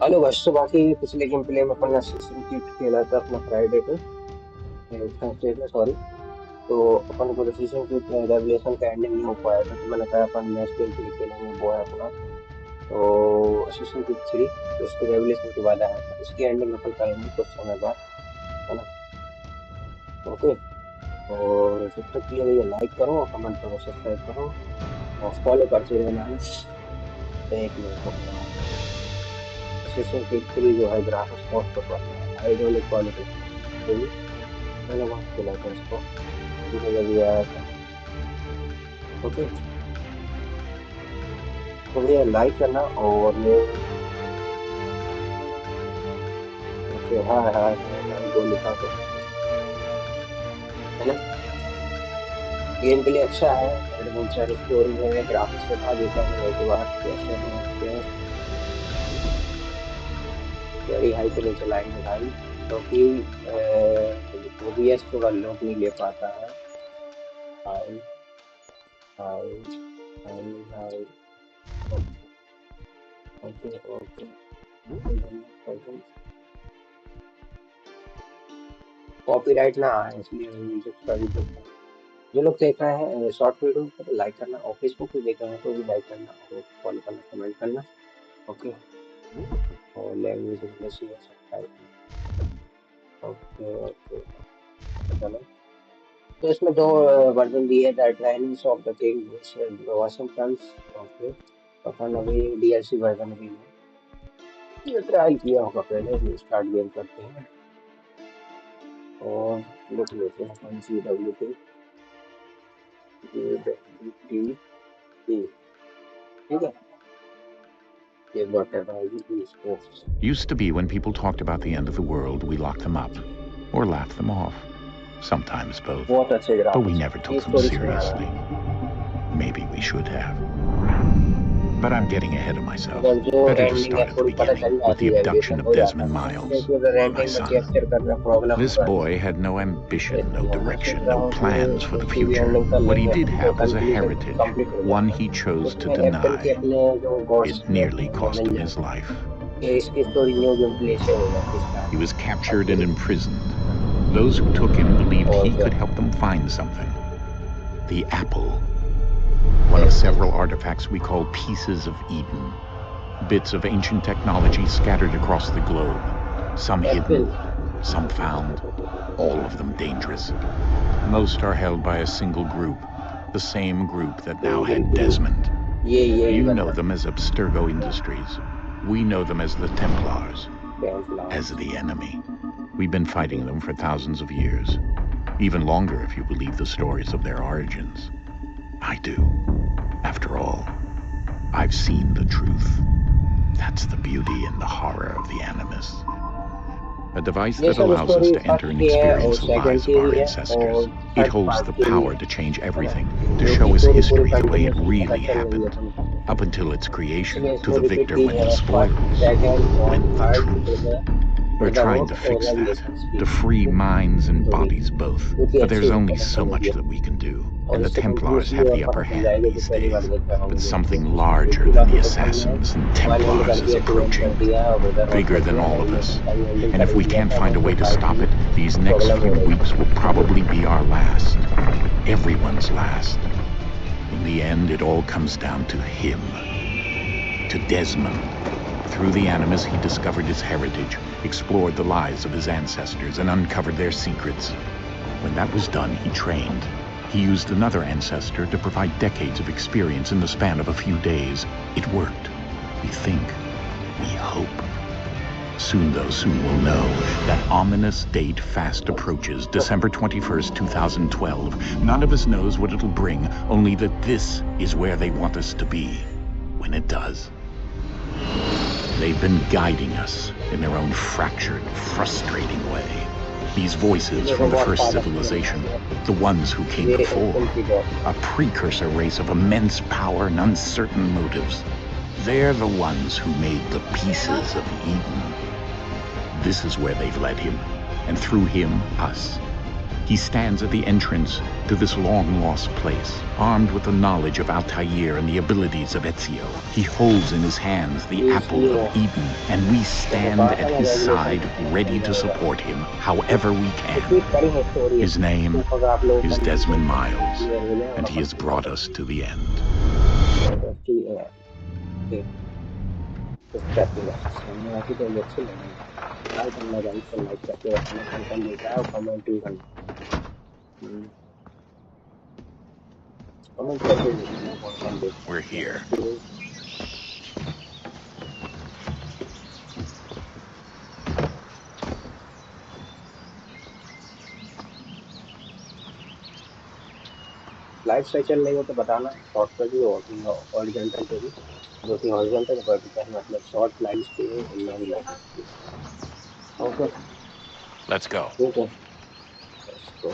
Hello बस, तो बाकी पिछले गेम प्ले में अपन असिस्टेंट की खेला था अपना फ्राइडे पे, थर्सडे पे सॉरी। तो अपन को डिसीजन की रेवलेशन का एंडिंग नहीं हो पाया था, तो मैंने कहा अपन नेक्स्ट गेम प्ले खेलेंगे वो है अपना तो असिस्टेंट की 3। तो उसके रेवलेशन के बाद आया था, उसकी एंडिंग अपन करेंगे कुछ समय बाद, है ना। ओके। और जब तक के लिए भैया लाइक करो, कमेंट करो, सब्सक्राइब करो और फॉलो करते रहना। एक मिनट को असिस्टेंट की 3 जो है ग्राफिक्स बहुत पसंद है, हाइड्रोलिक क्वालिटी मैंने वहाँ खेला था उसको, मुझे जब ये आया था। ओके, तो भैया लाइक करना और ओके, हाँ हाँ हाँ, जो लिखा तो है ना। गेम के लिए अच्छा है, एडवेंचर स्टोरी है, ग्राफिक्स दिखा देता है एक बार कैसे हैं क्या। वेरी हाई पे नहीं चलाएंगे भाई, क्योंकि ओबीएस तो हर लोग नहीं ले पाता है। High high high high. Okay okay okay, copyright ना आए इसलिए म्यूजिक का भी तो। जो लोग देख रहे हैं शॉर्ट वीडियो को तो लाइक करना, और फेसबुक पे देख रहे हैं तो भी लाइक करना और फॉलो करना, कमेंट करना। ओके, और लैंग्वेज इंग्लिश या सब्सक्राइब। ओके ओके, चलो। तो इसमें दो वर्जन दिए, the trials of the king Washington's. Okay, अपन अभी डीएलसी वर्जन भी है, ये ट्रायल किया होगा पहले, स्टार्ट गेम करते हैं और लिख लेते हैं अपन CWT, ठीक है। ये बटन है sports. Used to be when people talked about the end of the world, we locked them up or laughed them off. Sometimes both. बहुत अच्छे But we ग्राफिक्स never ये took them स्टोरी सुना रहा seriously. Maybe we should have. But I'm getting ahead of myself. है, जो Better to ending है start at the थोड़ी पता चल beginning with जाती the है, abduction एवल्यूशन of हो जाता Desmond है, Miles, क्योंकि अगर my एंडिंग में son. कैप्चर करना प्रॉब्लम This होगा। boy had no ambition, no इसलिए मैं सोच direction, रहा no हूँ कि plans for the उसकी भी future. एंडिंग कर What he लेंगे did अपन, तो have was a conclusion heritage, complete हो one जाएगा। he chose to उसमें एप्पल के deny. अपने जो गॉड्स It थे nearly वो cost मिल him his जाएंगे, life. ये इसकी स्टोरी न्यू गेम प्ले से हो जाती है He was captured and start. imprisoned. Those who took him believed और he फिर could help them find something. The apple. One of several artifacts we call pieces of Eden. Bits of ancient technology scattered across the globe. Some hidden, Apple some found, all of them dangerous. Most are held by a single group, the same group that now had Desmond. ये You know बंदा them as Abstergo Industries. We know them as the Templars, Templar. as the enemy. We've been fighting them for thousands of years. Even longer if you believe the stories of their origins. I do. After all, I've seen the truth. That's the beauty and the horror of the Animus. A device ये that सब allows us story to enter first and की है और experience the second lives की of our भी है ancestors. और It third holds part the की भी power है to change है ना, everything, to जो show कि us पूरी history the way it continuously पता really चल रही है happened, तुमको। up until its creation, इसलिए to इसमें the रिपीट victor की when है the फर्स्ट spoils, सेकंड और when the third truth. We're with the trying root to और fix that, रेवलेशंस की to free minds and story, bodies both. जो कि But अच्छी there's only पता so चलेगी much that we can do, और and the इससे Templars continuously have और the पता upper चल hand जाएगा जो these पहली बार days. देख रहा But होगा गेम प्ले something उसको। larger इसके than बाद the अपन ने assassins and वन एंड कर Templars is दिया, टू एंड कर approaching, दिया और उधर ऑफ bigger कर than दिया, all और of ये us. कहीं एंडिंग And कर if ही we दिया can't था, find अपन a को way to फाइट stop में it, these next प्रॉब्लम हो few रही weeks will थी। probably be our last. Everyone's last. In the end, it all comes down to him. To Desmond. Through the Animus, he discovered his heritage, explored the lives of his ancestors, and uncovered their secrets. When that was done, he trained. He used another ancestor to provide decades of experience in the span of a few days. It worked. We think. We hope. Soon, though, soon we'll know. That ominous date fast approaches, December 21st, 2012. None of us knows what it'll bring, only that this is where they want us to be when it does. They've been guiding us, in their own fractured, frustrating way. These voices from the first civilization, the ones who came before, a precursor race of immense power and uncertain motives. They're the ones who made the pieces of Eden. This is where they've led him, and through him, us. He stands at the entrance to this long-lost place, armed with the knowledge of Altair and the abilities of Ezio. He holds in his hands the apple of Eden, and we stand at his side, ready to support him however we can. His name is Desmond Miles, and he has brought us to the end. We're here. Life सही चल रही हो तो बताना, short पे भी horizontal पे भी, जो कि हॉरिजॉन्टल वर्टिकल मतलब शॉर्ट लाइन्स पे और लॉन्ग लाइन्स पे। Okay, Let's go. ठीक है, लेट्स गो।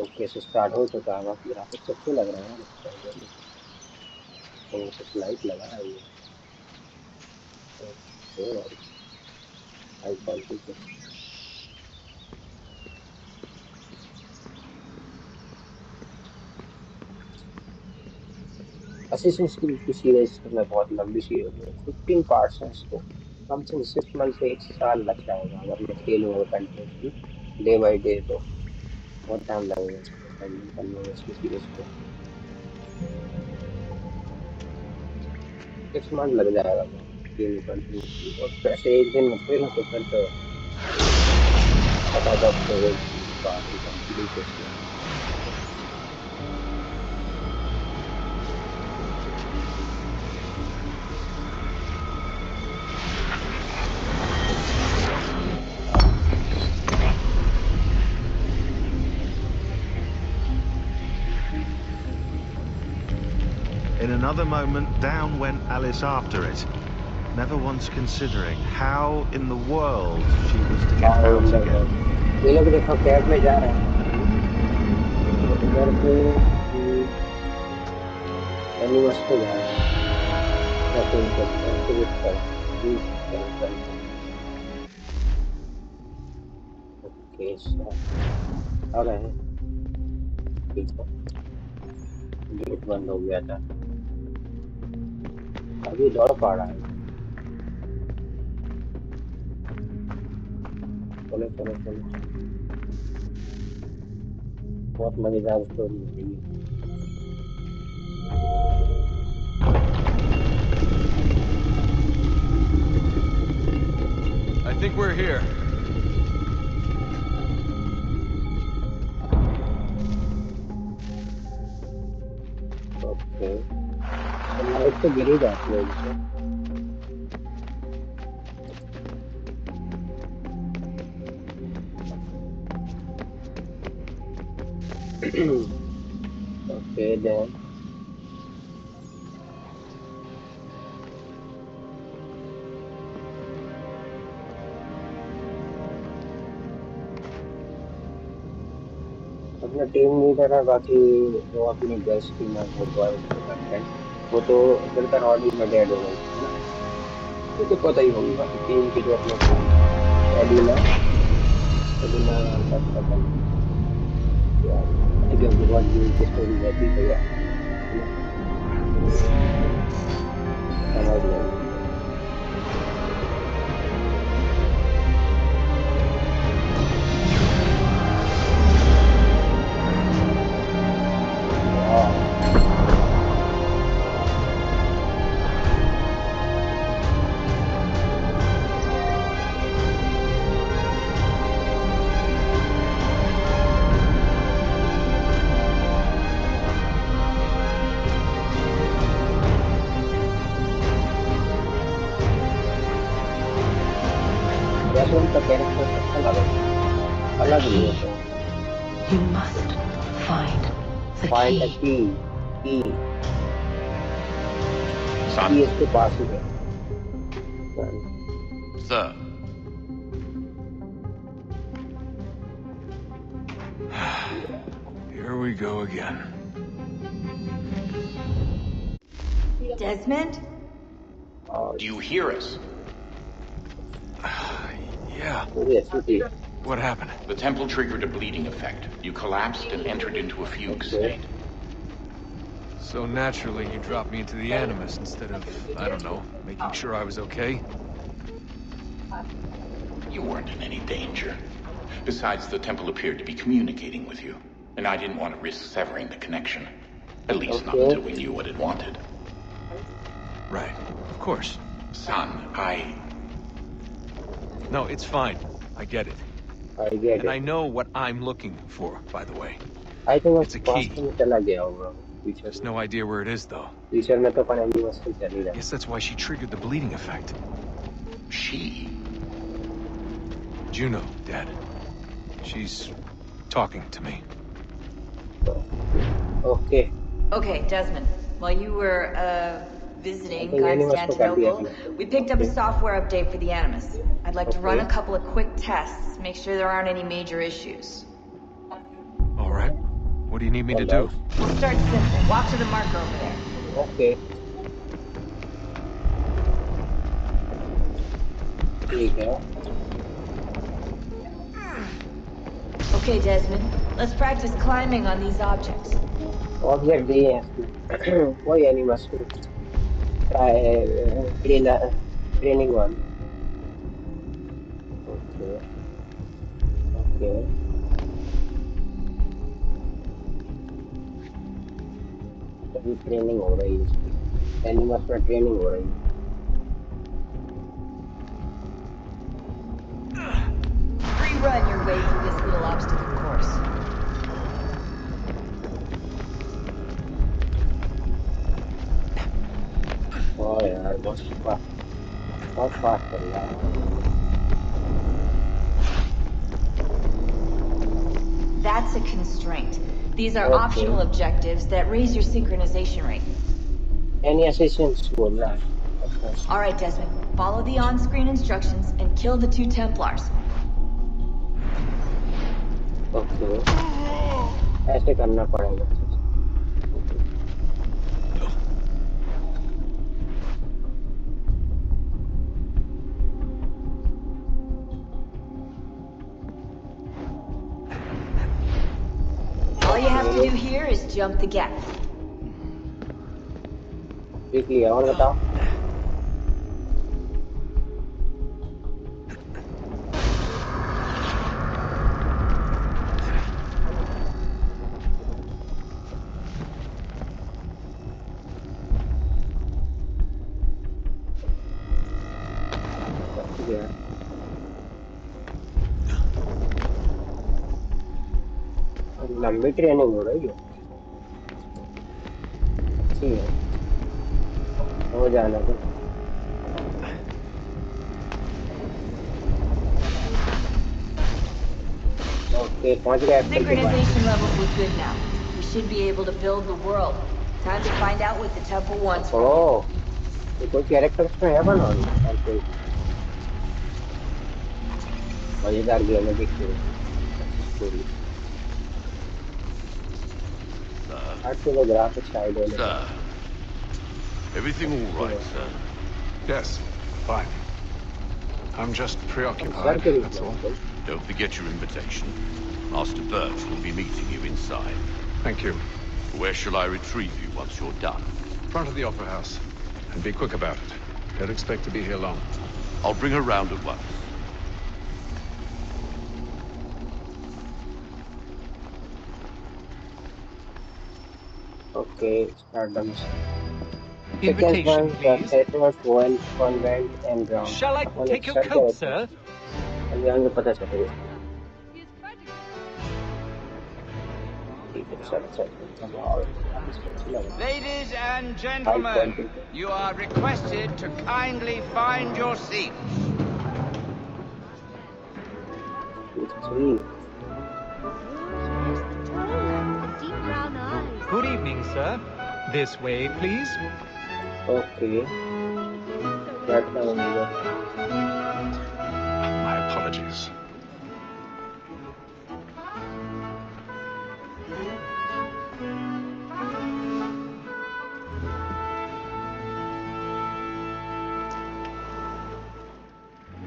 ओके से स्टार्ट हो चुका है, बाकी ग्राफिक्स अच्छे लग रहे हैं यार। तो कुछ लाइट लगा है ये, ओके भाई, हाई क्वालिटी के। असिस्टेंस की सीरीज में बहुत लंबी सीरीज है, 15 पार्ट्स हैं इसको। कम से कम 6 मंथ से 1 साल लग जाएगा अगर मैं खेलूंगा कंटिन्यूसली डे बाई डे, तो बहुत टाइम लगेगा इसको हैंडल करने में, इसकी सीरीज को। 6 मंथ लग जाएगा मैं खेलूँ कंटिन्यूसली, और पैसे एक दिन में खेलूँ तो फिर तो फटाफट से वो बात ही कंप्लीट इसमें। In another moment, down went Alice after it, never once considering how in the world she was to get out again. ये लोग देखो कैब में जा रहे हैं, तो इधर पे एनिवर्स पे जा रहे हैं, या फिर करते हैं तो इस तरह ओके आ रहे हैं। ठीक है, गेट बंद हो गया था, अभी दौड़ पा रहा है। चलो चलो चलो, बहुत मजेदार स्टोरी है ये। I think we're here. Okay, तो लाइट तो गिर ही जाती है इनसे। ओके देन अपना टीम लीडर है, बाकी जो अपनी गर्ल्स टीम है वो बॉयज के कैप्टन, वो तो इधर का रॉडी में डेड हो गई है ना, ये तो पता ही होगी। बाकी टीम के जो अपने एडिना एडिना नाम का कैप्टन यार, क्योंकि बहुत गेम की स्टोरी रहती है यार, है ना, समझ लेंगे। वैसे उनका कैरेक्टर अच्छा लगा, अलग नहीं होता। You must find the find the key. की Son? इसके पास ही है son. Sir. Here we go again. Desmond? Do you hear us? Yeah. Yes, it is. What happened? The temple triggered a bleeding effect. You collapsed and entered into a fugue state. So naturally, you dropped me into the Animus instead of, I don't know, making sure I was okay? You weren't in any danger. Besides, the temple appeared to be communicating with you, and I didn't want to risk severing the connection. At least not until we knew what it wanted. Right, of course. Son, No, it's fine. I get it. I get And it. I know what I'm looking for, by the way. I think It's a key. past में चला गया होगा future Just no idea where it is, though. future में तो अपन एनिमस में चल ही रहा है. Guess that's why she triggered the bleeding effect. she? Juno, Dad. She's talking to me. Okay. Okay, Desmond. While you were, visiting I think Animus Constantinople, को कर we picked up a Okay. software update for the Animus. I'd like to run a Okay. couple of quick tests, make sure there aren't any major issues. All right. What do you need me to do? We'll start simple. Walk to the marker over there. Okay. ठीक है. Okay, Desmond. Let's practice climbing on these objects. Object दिए हैं इसमें. वही एनिमस को training one. Okay. Okay. अभी training हो रही है इसकी. एनिमस में ट्रेनिंग हो रही है. Rerun your way through this little obstacle course. Oh यार बहुत फास्ट कर रहा है. That's a constraint. These are Okay. optional objectives that raise your synchronization rate. Any assistance बोल रहा है. अच्छा. All right, Desmond. Follow the on-screen instructions and kill the 2 Templars. Okay. ऐसे करना पड़ेगा. All you have to do here is jump the gap. देख लिया और बताओ. लंबी ट्रेनिंग हो रही है. ठीक है. हो जाना तो. ओके पहुंच गए एप्पल के पास. Synchronization levels look good now. We should be able to build the world. Time to find out what the temple wants. ओह ये कोई कैरेक्टर्स में है बनाना और कोई मजेदार गेम है. देखते हैं स्टोरी. आज के लोग ग्राफिक्स आइडिया में. Sir, everything all right, sir? Yes, fine. I'm just sir preoccupied, के that's all. लिए Don't forget your invitation. Master Birch will be meeting you inside. Thank you. Where shall I retrieve you once you're done? Front of the Opera House. And be quick about it. Don't expect to be here long. I'll bring her round at once. Okay start the mission. Invitation, please. Convent and ground. Shall I upon take your sir coat, के sir? कल्याण में पता चलेगा. ठीक है sir Ladies and gentlemen, you are requested to kindly find your seats. Good evening, sir. This way, please. Okay बैठना mummy को My apologies.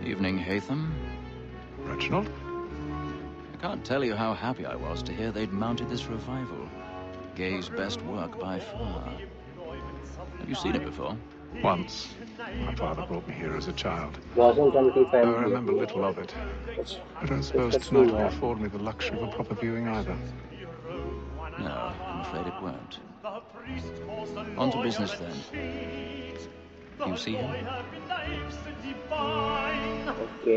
Evening, Hatham. Reginald? I can't tell you how happy I was to hear they'd mounted this revival. Gay's best work by far. Have you seen it before? Once. My father brought me here as a child. Washington की Though I family remember little of it. कुछ I don't suppose कुछ tonight scene will है afford me the luxury of a proper viewing either. No, I'm afraid it won't. On to business then. You see him? Okay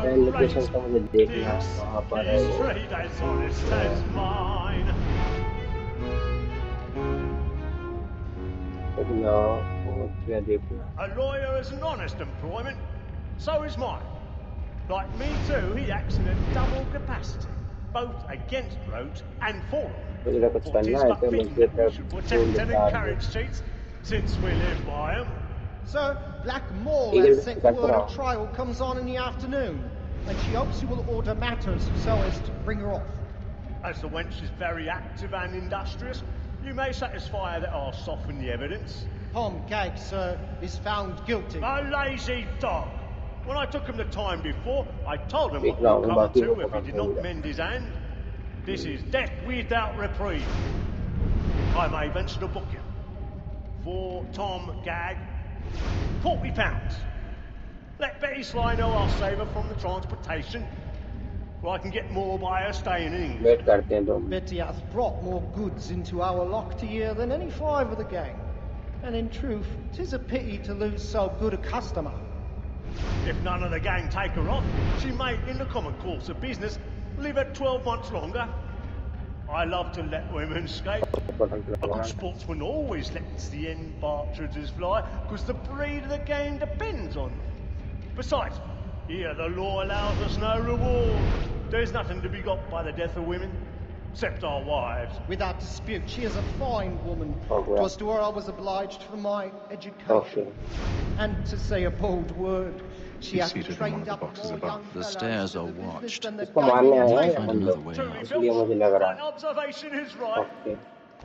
मैं location का मुझे देखना है कहाँ पर है वो देखना और क्या देखना A lawyer is an honest employment, so is mine. Like me too, he acts in a double capacity, both against roads and for them. मुझे तो कुछ For it करना is है but तो fitting मुझे that we should protect and encourage cheats, since we live by them. Sir, Black Mall Eagle has sent Victor word Brown. a trial comes on in the afternoon, and she hopes you will order matters so as to bring her off. As the wench is very active and industrious, you may satisfy her that I'll soften the evidence. Tom Gag, sir, is found guilty. A lazy dog! When I took him the time before, I told him what देखना would होगा come बाकी to को if he पकड़ did not लेंगे mend his hand. This is death without reprieve. I may venture to book you. For Tom Gag, £40. Let Betty Sly know I'll save her from the transportation, for I can get more by her staying in England. Wait करते हैं 2 minute Betty hath brought more goods into our lock a year than any 5 of the gang. And in truth, 'tis a pity to lose so good a customer. If none of the gang take her off, she may, in the common course of business, live at 12 months longer. I love to let women escape. Button A लगाना good sportsman always lets the end partridges fly, because the breed of the game depends on them. Besides, here the law allows us no reward. There's nothing to be got by the death of women, except our wives. Without dispute, she is a fine woman. Okay. 'Twas to her I was obliged for my education. Okay And to say a bold word, she Be hath seated in one trained of the up boxes more above. young The fellows stairs to are the business watched. than the इसको gang मारने in आया है total. या Find हम another लोग way Truly, out. इसलिए Phil, मुझे लग रहा that है observation is right. Okay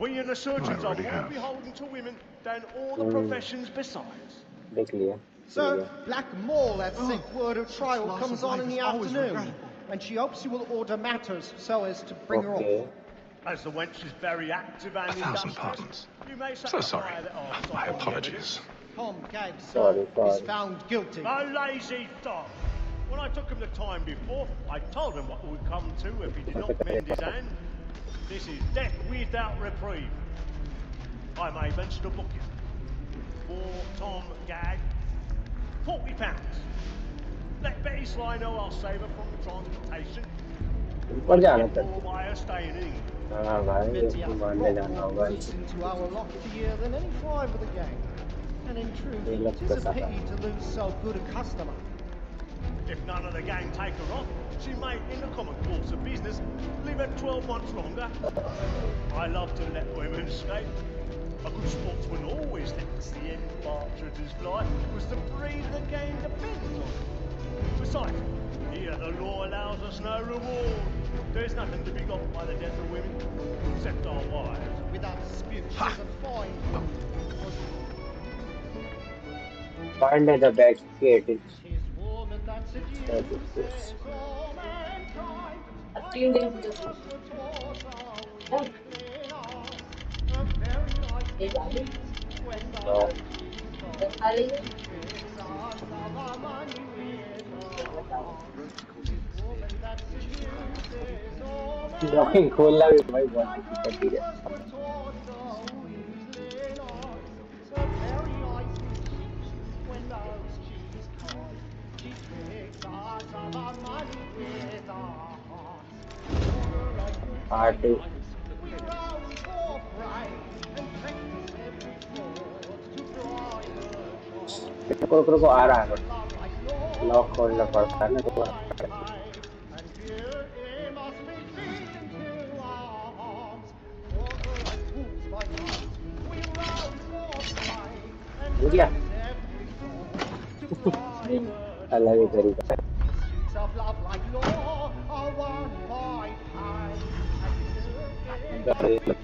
We in the surgeons I are already more have. beholden to women than all the professions besides. देख लिया Sir, ठीक है Black Mall hath sent word a trial comes on in the afternoon, and she hopes you will order matters so as to bring her okay off. As the wench is very active and 1,000 industrious, pardons. you may So satisfy sorry. that I'll My soften the apologies. Tom Gag, Sorry, sir, is sorry. found guilty. A lazy dog. When I took him the time before, I told him what would come to if he did not mend his hand. This is death without reprieve. I may venture to book you. For Tom Gag, £40. Let Betty Sly know I'll save her from the transportation. ऊपर जाना Get more चाहिए by her staying in England. हाँ भाई Betty इसको hath मारने brought जाना more होगा goods into our lock a year than any 5 of the gang. And in truth, ये लग 'tis a सकता pity है to lose so good a customer. If none of the gang take her off, she may, in the common course of business, live at 12 months longer. I love to let women escape. A good sportsman always lets the end partridges fly, because the breed of the game depends on it. Besides, here the law allows us no reward. There's nothing to be got by the death of women, except our wives. Without dispute, she is a fine woman. find the back gate is Tis woman that that is this seduces all mankind. A Why few not days us ago. were taught our Oh, weakling arms? A very life hey, Bobby. when the no The calling. tricks us of our money with woman that seduces all locking खोलना भी भाई बहुत like difficult early है was were taught the weakling arms. So very life when those cheese come, she tricks us of our money with our hearts. For like art we round for pride and practice every fraud to bribe a job. को आ रहा है Love like lock खोलना Lord पड़ता है ना तो and beauty must be feeding to our arms. For like fools by night, we round for Yeah, I love it very much. Pursuits of love like law are won by time. And you That is the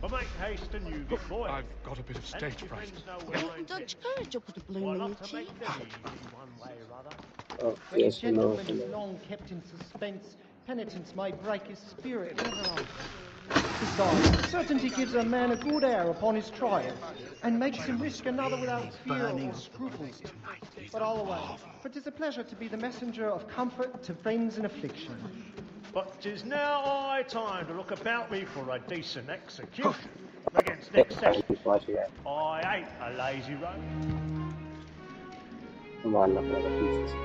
But make haste and you get boy. I've got a bit of And if stage your fright. friends know where I'm Dutch headed, courage up to well, bloom, I'd love to Luigi. make them easy one way or other. when a okay, so no, gentleman is long kept in suspense, penitence may break his spirit never on. Besides, certainty gives a man a good air upon his trial, and makes him risk another without fear or scruples. But I'll away, for 'tis a pleasure to be the messenger of comfort to friends in affliction. But 'tis now high time to look about me for a decent execution against next session. I hate a lazy road. मारना पड़ेगा पीछे से.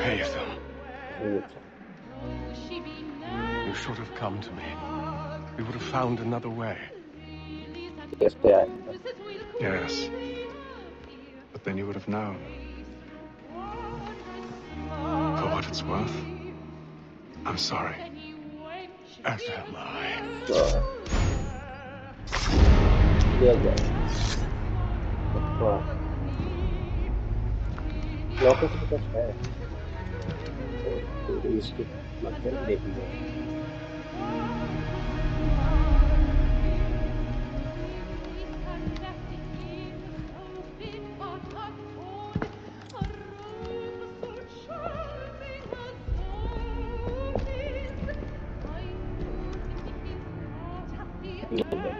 Hey, Ethel. You should have come to me. We would have found another way. Yes, yeah. Yes. But then you would have known. For what it's worth, I'm sorry. As am I. Yeah, yeah. Locker से कुछ है. तो इसके मतलब देखेंगे.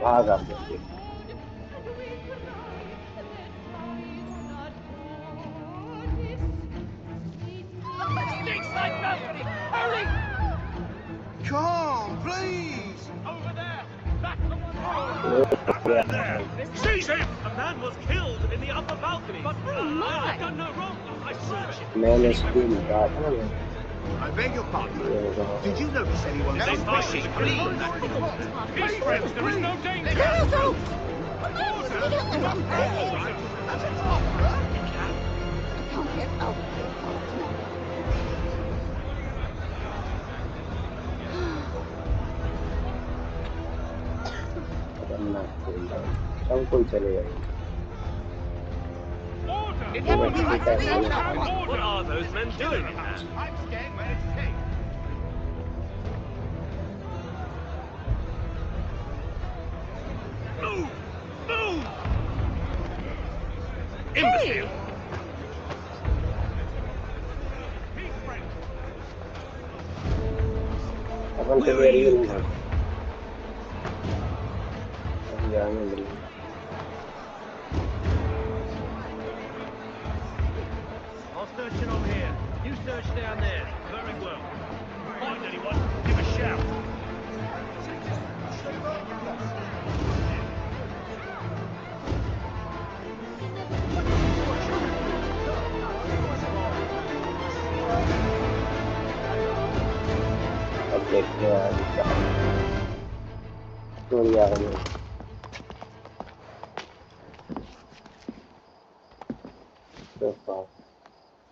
भाग आ गया. Come on, please! Over there! Back the one That man there! Seize him! A man was killed in the upper balcony. But I've done no wrong. I searched it. मैंने स्क्रीन कहा था ना मैं. I beg your pardon. Did you notice anyone fishing? Peace, friends, there is no danger. सब कोई चलेगा. What are those men doing in there? I'm staying where it's safe. Move! Move! Imbecile! Peace, friends. अपन तो मेरी ही नहीं है. जाने दे. I'll search it on here. You search down there. Very well. Find anyone, give a shout. अब देखते हैं क्या story आ रही है. So far.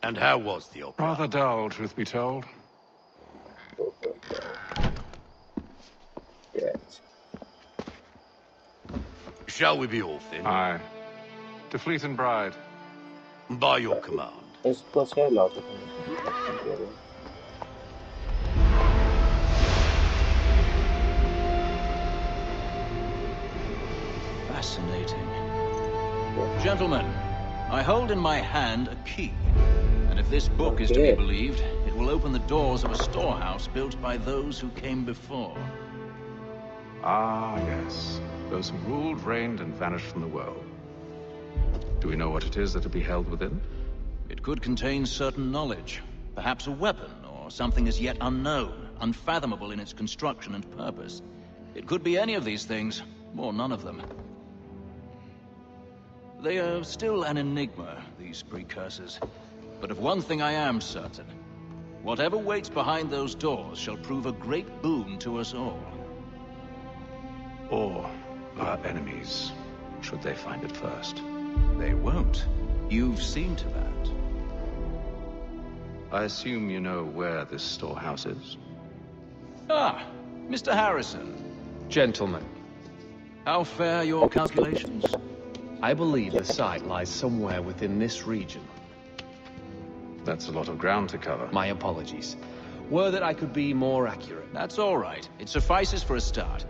And how was the opera? Rather dull, truth be told. Yes. Shall we be off then? Aye. To Fleet and Bride. By your command. इसको से lock करना. Fascinating. Gentlemen, I hold in my hand a key. And if this book is to be believed, it will open the doors of a storehouse built by those who came before. Ah, yes. Those who ruled, reigned, and vanished from the world. Do we know what it is that will be held within? It could contain certain knowledge. Perhaps a weapon, or something as yet unknown, unfathomable in its construction and purpose. It could be any of these things, or none of them. They are still an enigma, these precursors. But of one thing I am certain. Whatever waits behind those doors shall prove a great boon to us all. Or our enemies, should they find it first. They won't. You've seen to that. I assume you know where this storehouse is? Ah, Mr. Harrison. Gentlemen, How fare your calculations? I believe the site lies somewhere within this region. That's a lot of ground to cover. My apologies. Were that I could be more accurate. That's all right. It suffices for a start.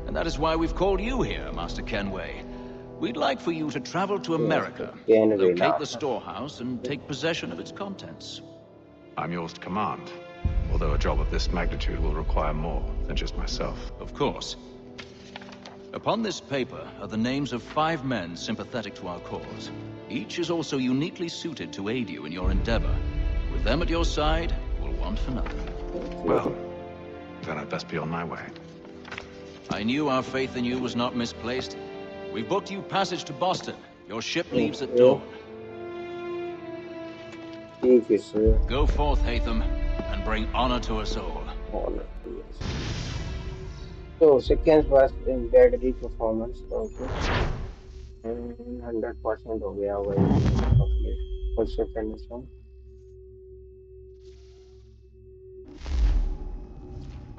And that is why we've called you here, Master Kenway. We'd like for you to travel to America, locate the storehouse, and take possession of its contents. I'm yours to command, although a job of this magnitude will require more than just myself. Of course. Upon this paper are the names of 5 men sympathetic to our cause. Each is also uniquely suited to aid you in your endeavor. With them at your side, we'll want for nothing. Well, then I'd best be on my way. I knew our faith in you was not misplaced. We've booked you passage to Boston. Your ship leaves at dawn. Go forth, Hatham, and bring honor to us all. So, seconds was in deadly performance. Okay. 100% हो गया वही. Okay. Full second song.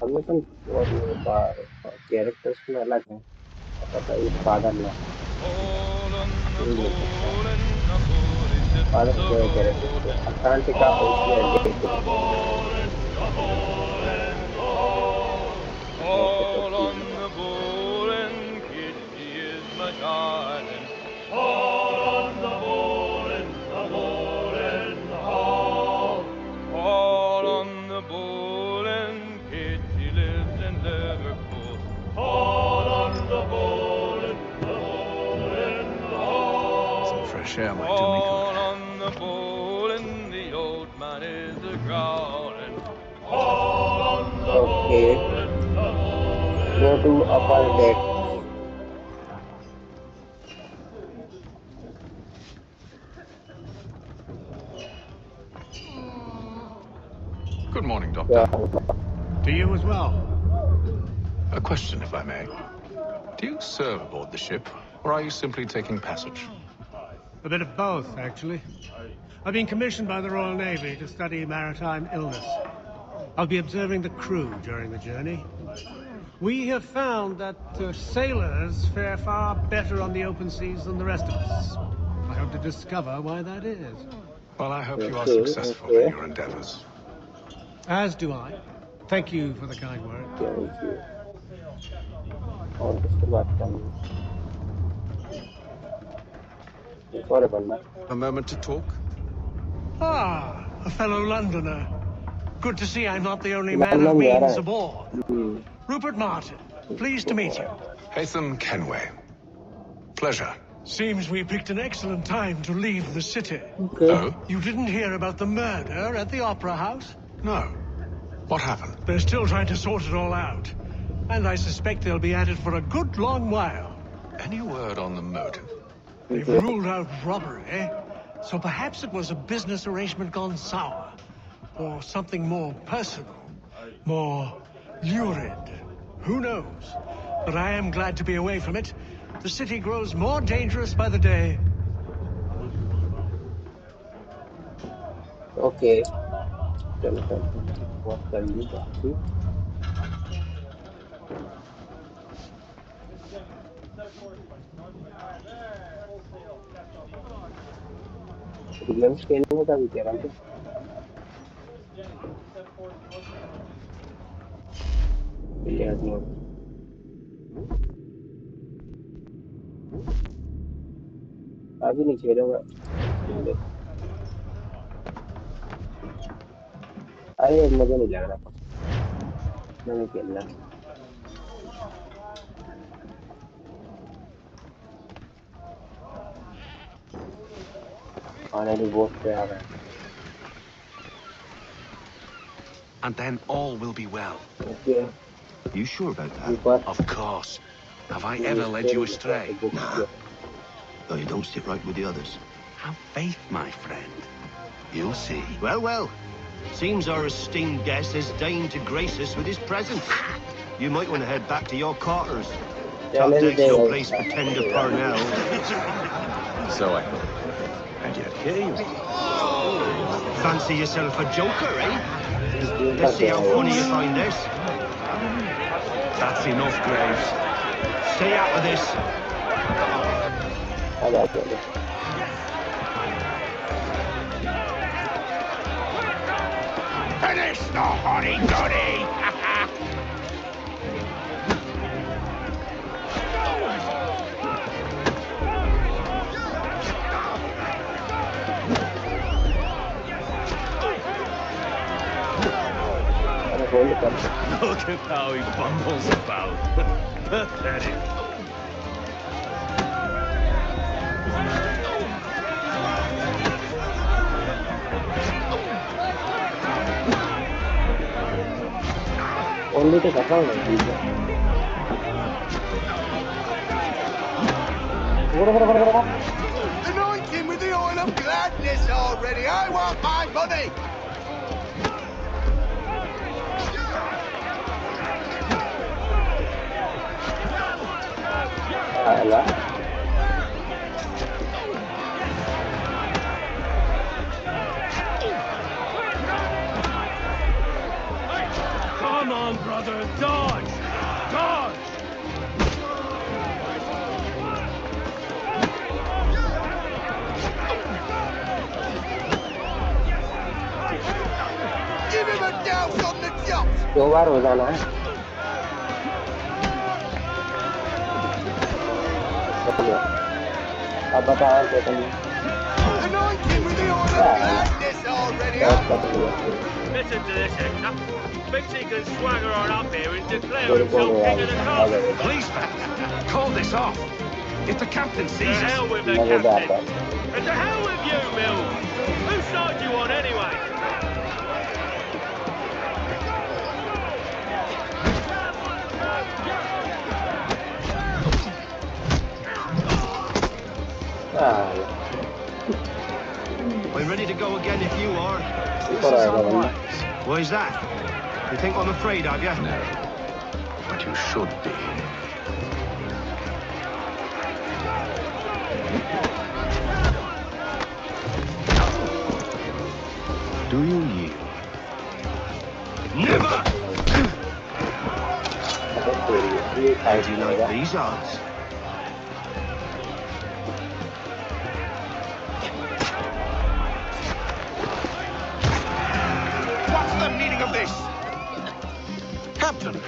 हमें तो और characters में अलग है. पता है फादर ना. फादर जो character Atlantica ocean All on the board and Kitty is my darling. All on the board and the board and the hall. All on the board and Kitty lives in Liverpool. All on the board and the board and the hall. Some fresh air might do me good. All on the board and the old man is a growling. All on the board. Go to upper deck. Good morning, Doctor. To you as well. A question, if I may. Do you serve aboard the ship, or are you simply taking passage? A bit of both, actually. I've been commissioned by the Royal Navy to study maritime illness. I'll be observing the crew during the journey. We have found that sailors fare far better on the open seas than the rest of us. I hope to discover why that is. Well, I hope you are successful in your endeavors. As do I. Thank you for the kind word. Thank you. और किससे बात करनी? एक और बंदा. A moment to talk? Ah, a fellow Londoner. Good to see I'm not the only man of means aboard. Rupert Martin, pleased to meet you. Hatham Kenway. Pleasure. Seems we picked an excellent time to leave the city. Oh? You didn't hear about the murder at the Opera House? No. What happened? They're still trying to sort it all out. And I suspect they'll be at it for a good long while. Any word on the motive? They've ruled out robbery, so perhaps it was a business arrangement gone sour. Or something more personal, more lurid. Who knows? But I am glad to be away from it. The city grows more dangerous by the day. Okay. What can you do? Williams खेलने का भी कह रहा हूँ. अभी नहीं खेलूंगा. अरे मुझे नहीं लग रहा. मैं नहीं खेलना. आने भी बहुत प्यार है. And then all will be well. Okay. You sure about that? Of course. Have I ever led you astray? Nah. Though you don't sit right with the others. Have faith, my friend. You'll see. Well, well. Seems our esteemed guest has deigned to grace us with his presence. You might want to head back to your quarters. top deck's no place for tender Parnell. So I thought. And yet here you are. Fancy yourself a joker, eh? Let's see how funny you find this. That's enough, Graves. Stay out of this. Finish the hotty-toddy! Look at how he bumbles about. Pathetic. Only to Anoint him with the oil of gladness already. I want my money. Come on, brother, dodge! Dodge! Give him a douse on the chops! 2 बार हो जाना है अब बताओ Anoint him with the oil of gladness already. Listen to this, Hector. Thinks he can swagger on up here and declare himself king of the castle. Policeman, call this off. If the captain sees To us... hell with the captain. And to hell with you, Mills. Whose side you on, anyway? I'm ready to go again if you are. This is unwise. Why is that? You think I'm afraid of you? No. But you should be. Do you yield? Never! How do you like these odds? What's the meaning of this? Captain!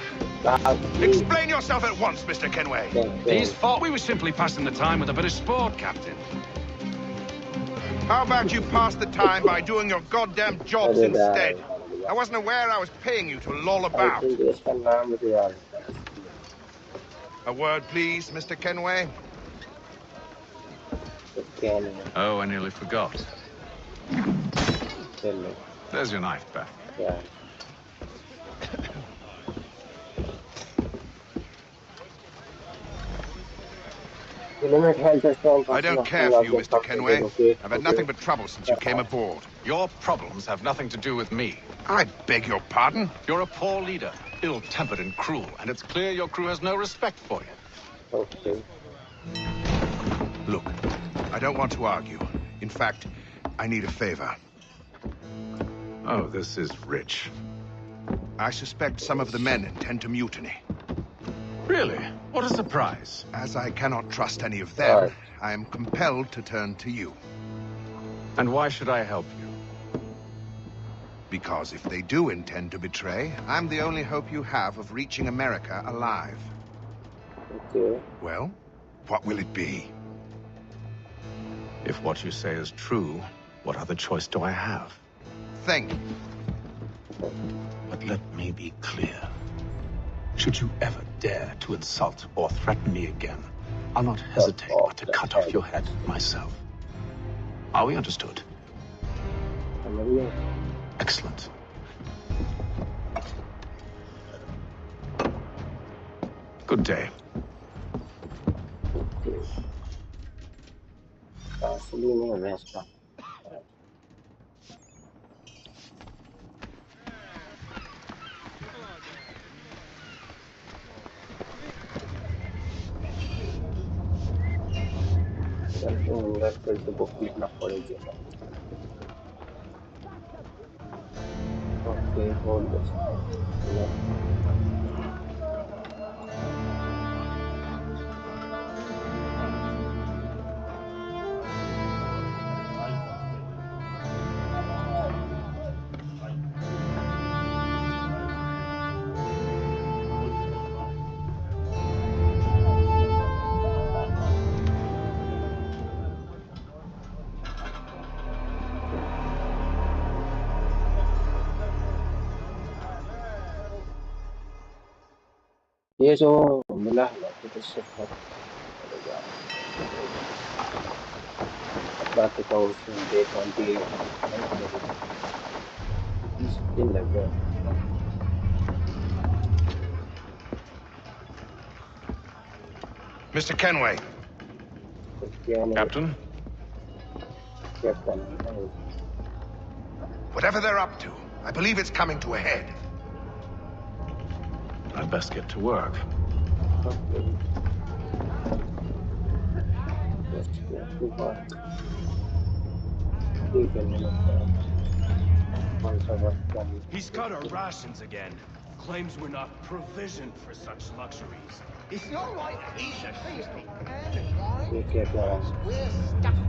Explain yourself at once, Mr. Kenway. These thought we were simply passing the time with a bit of sport, Captain. How about you pass the time by doing your goddamn jobs instead? I wasn't aware I was paying you to loll about. A word, please, Mr. Kenway. Oh, I nearly forgot. There's your knife, Beth. Yeah. I don't care for you, Mr. Kenway. I've had nothing but trouble since you came aboard. Your problems have nothing to do with me. I beg your pardon? You're a poor leader, ill-tempered and cruel, and it's clear your crew has no respect for you. Okay. Look, I don't want to argue. In fact, I need a favor. Oh, this is rich. I suspect some of the men intend to mutiny. Really? What a surprise. As I cannot trust any of them, I am compelled to turn to you. And why should I help you? Because if they do intend to betray, I'm the only hope you have of reaching America alive. Okay. Well, what will it be? If what you say is true, what other choice do I have? Think. But let me be clear. Should you ever dare to insult or threaten me again, I'll not hesitate but to cut off your head myself. Are we understood? Excellent. Good day. अंदर फिर से book लिखना पड़ेगी हमें। Okay hold this ये जो मिला है ना तो इससे बहुत पड़ेगा बाकी का उसमें डे 28 दिन लग गया Mr. Kenway. Captain? Captain. Whatever they're up to, I believe it's coming to a head. I'd best get to work. He's cut our rations again. Claims we're not provisioned for such luxuries. It's not like he's a thirsty.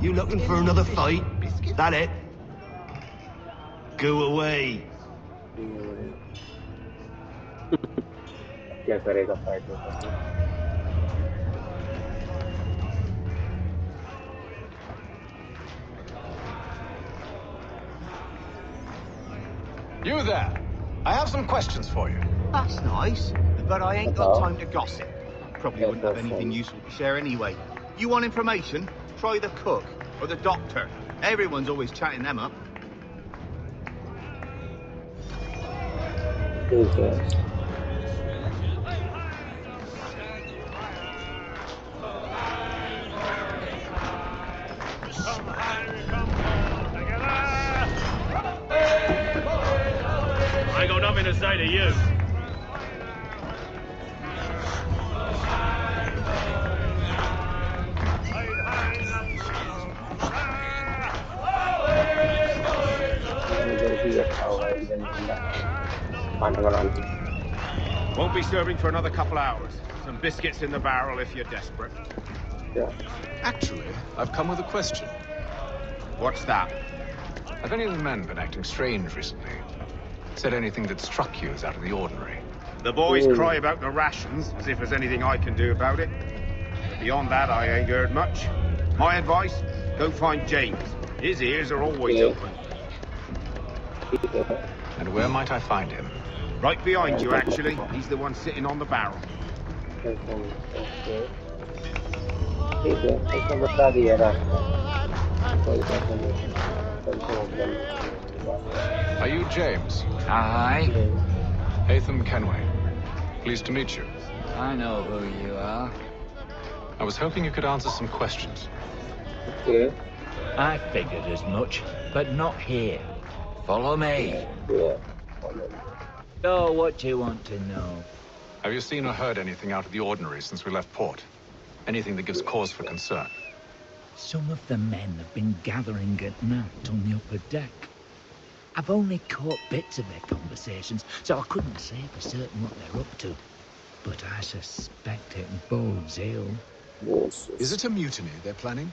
You looking for another fight? That it? Go away. क्या करेगा fight में You there. I have some questions for you. That's nice, but I ain't got time to gossip. Probably wouldn't have anything useful to share anyway. You want information? Try the cook or the doctor. Everyone's always chatting them up. Okay. I got nothing to say to you. Won't be serving for another couple hours. Some biscuits in the barrel if you're desperate. Yeah. Actually, I've come with a question. What's that? Have any of the men been acting strange recently? Said anything that struck you as out of the ordinary? The boys cry about the rations, as if there's anything I can do about it. Beyond that, I ain't heard much. My advice, go find James. His ears are always open. And where might I find him? Right behind you, actually. He's the one sitting on the barrel. Are you James? Aye. Hatham Kenway. Pleased to meet you. I know who you are. I was hoping you could answer some questions. Okay. I figured as much, but not here. Follow me. Yeah. So, what do you want to know? Have you seen or heard anything out of the ordinary since we left port? Anything that gives cause for concern? Some of the men have been gathering at night on the upper deck. I've only caught bits of their conversations, so I couldn't say for certain what they're up to. But I suspect it bodes ill. Is it a mutiny they're planning?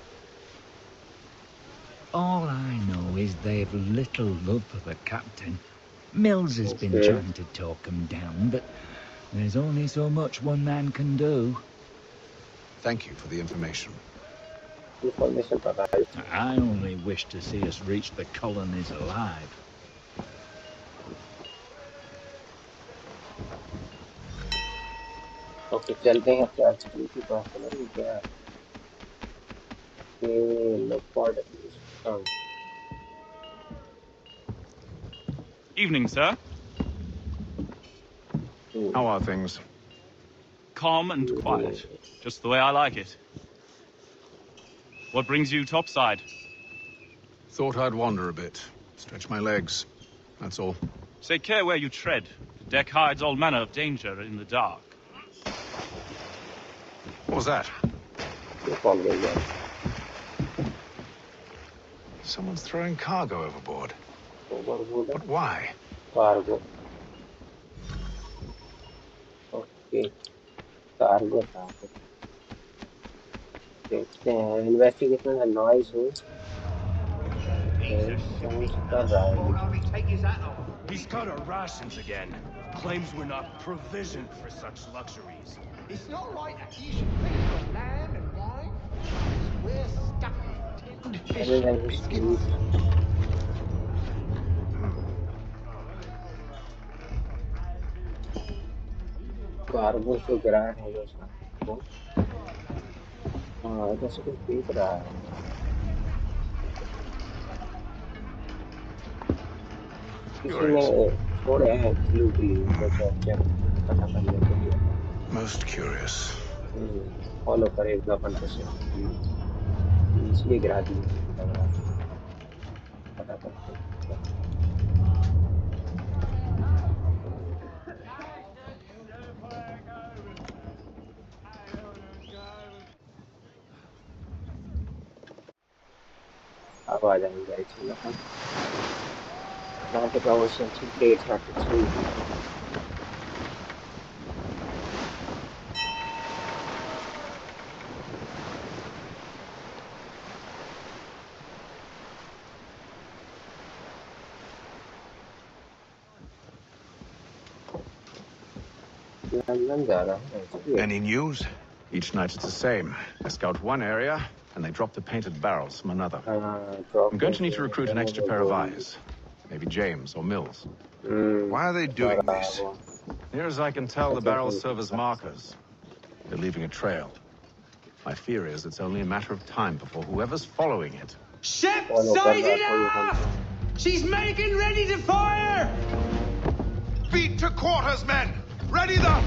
All I know is they've little love for the captain. Mills has been trying to talk him down, but there's only so much one man can do. Thank you for the information. I only wish to see us reach the colonies alive. Okay चलते हैं क्या की बात करेंगे क्या Evening, sir. How are things? Calm and quiet, just the way I like it. What brings you topside? Thought I'd wander a bit, stretch my legs, that's all. Take care where you tread. The deck hides all manner of danger in the dark. What was that? Someone's throwing cargo overboard. But why? Cargo. Okay. Cargo था कुछ। देखते हैं investigation का noise हो। समझ कर रहा है कुछ। He's cut our rations again. Claims we're not provisioned for such luxuries. It's not right that you should pay for lamb and wine. We're stuck with tinned fish Other and than his biscuits. fees. Cargo से गिराया है जो उसका। हाँ इधर से कुछ देख रहा है। किसी ने छोड़े हैं क्लू के लिए जो चेक पता करने के लिए। Most curious. फॉलो करेगा अपन को से इसलिए गिरा दिए लग रहा है। पता करते हैं। अब आ जाएंगे I think upon. Atlantic Ocean 3833. Any news? Each night it's the same. I scout one area, and they drop the painted barrels from another. I'm going to need to recruit an extra pair of eyes. Maybe James or Mills. Why are they doing this? Near as I can tell, the barrels serve as markers. They're leaving a trail. My fear is it's only a matter of time before whoever's following it... Ship sighted her! She's making ready to fire! Beat to quarters, men! Ready them!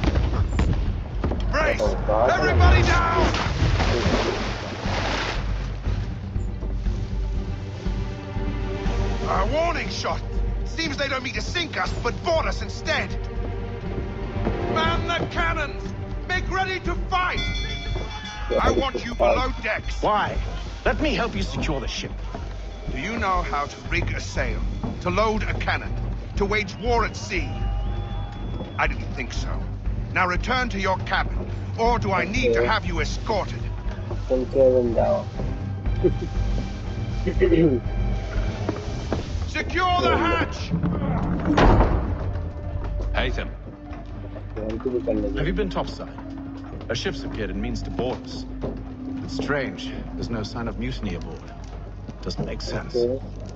Brace! Everybody down! A warning shot! Seems they don't mean to sink us, but board us instead! Man the cannons! Make ready to fight! I want you below decks! Why? Let me help you secure the ship. Do you know how to rig a sail? To load a cannon? To wage war at sea? I didn't think so. Now return to your cabin, or do I need to have you escorted? Secure the hatch! Haytham. Have you been topside? A ship's appeared and means to board us. It's strange. There's no sign of mutiny aboard. Doesn't make sense.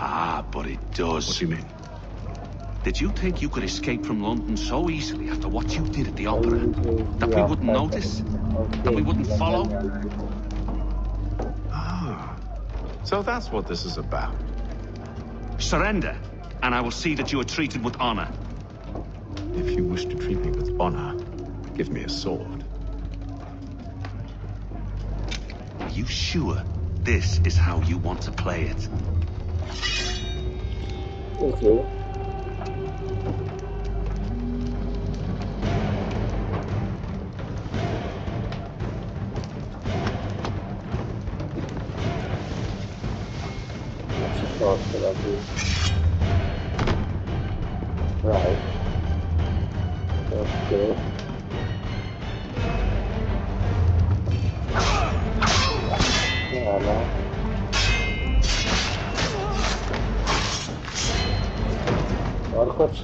Ah, but it does. What do you mean? Did you think you could escape from London so easily after what you did at the opera? That we wouldn't notice? That we wouldn't follow? Ah. So that's what this is about. Surrender, and I will see that you are treated with honor. If you wish to treat me with honor, give me a sword. Are you sure this is how you want to play it? Okay. Right. Okay. Yeah, no. और कुछ?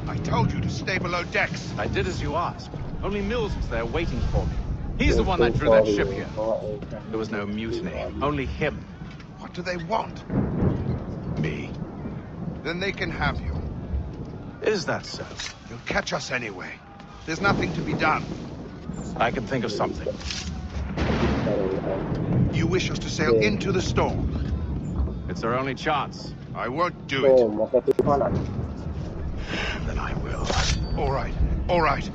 I told you to stay below decks. I did as you asked. Only Mills was there waiting for me. He's the one that drew that ship here. There was no mutiny, only him. What do they want? Me. Then they can have you. Is that so? You'll catch us anyway. There's nothing to be done. I can think of something. You wish us to sail into the storm? It's our only chance. I won't do it. Then I will. All right. All right.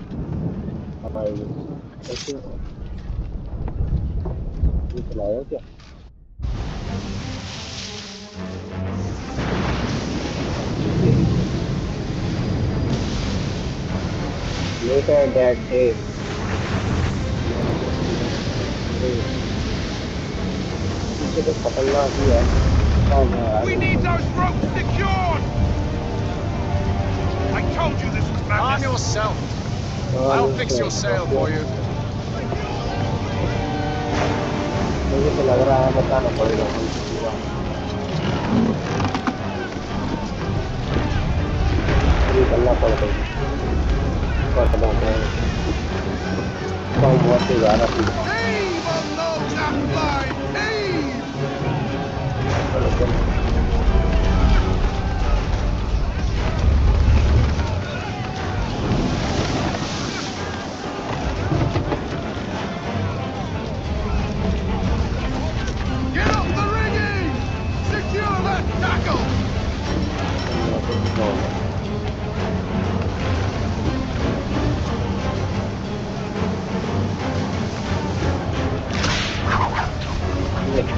Later that day, से तो खतरनाक ही है। कहाँ गया यार We वो need तो? those ropes secured! I told you this was Calm madness! yourself. हाँ I'll नहीं fix तो your sail for you. मुझे तो लग रहा है बताना पड़ेगा कौन सा हुआ। अभी करना पड़ेगा। कर दो कम होते जा रहा थी। Heave on those flying! Heave! चलो चलो Get up the rigging! Secure that tackle!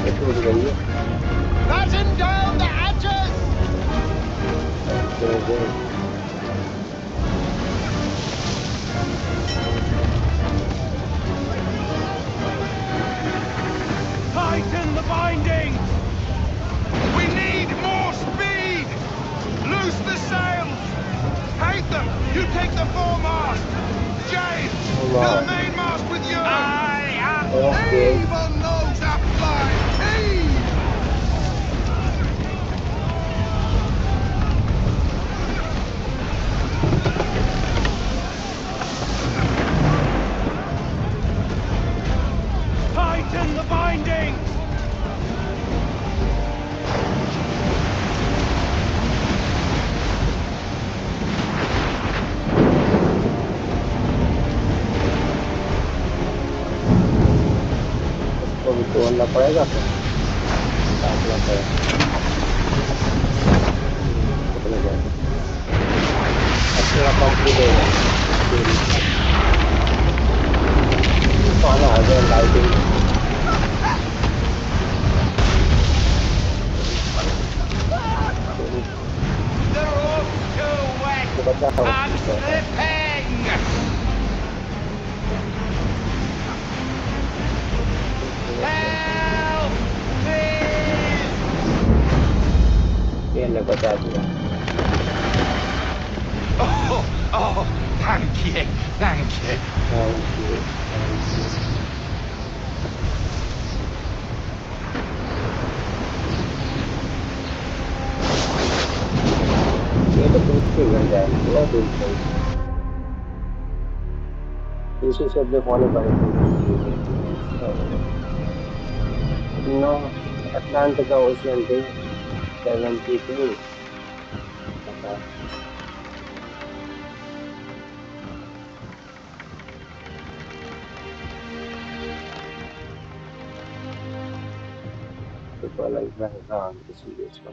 ये टूट गई है। Batten down the hatches! Tighten the binding! We need more speed! Loose the sails! Haytham, you take the foremast! James, to the mainmast with you! Okay. Heave on those flying! Heave! Tighten the binding! इसको भी तोड़ना पड़ेगा फिर काटना पड़ेगा। चलो जाओ अच्छा कंप्लीट हो गया। खाना आ गया lighting The rope's too wet. तो बचाओ I'm slipping. Help! Please! ये ने बचा दिया। Oh, thank you. Thank you. Thank you. ये तो पीछे गिर जाएगा बहुत दूर से पीछे से अपने फॉलो करेंगे। नो अटलांटिका ओशियन डे 72 पता तो पहला रहेगा इसलिए इसका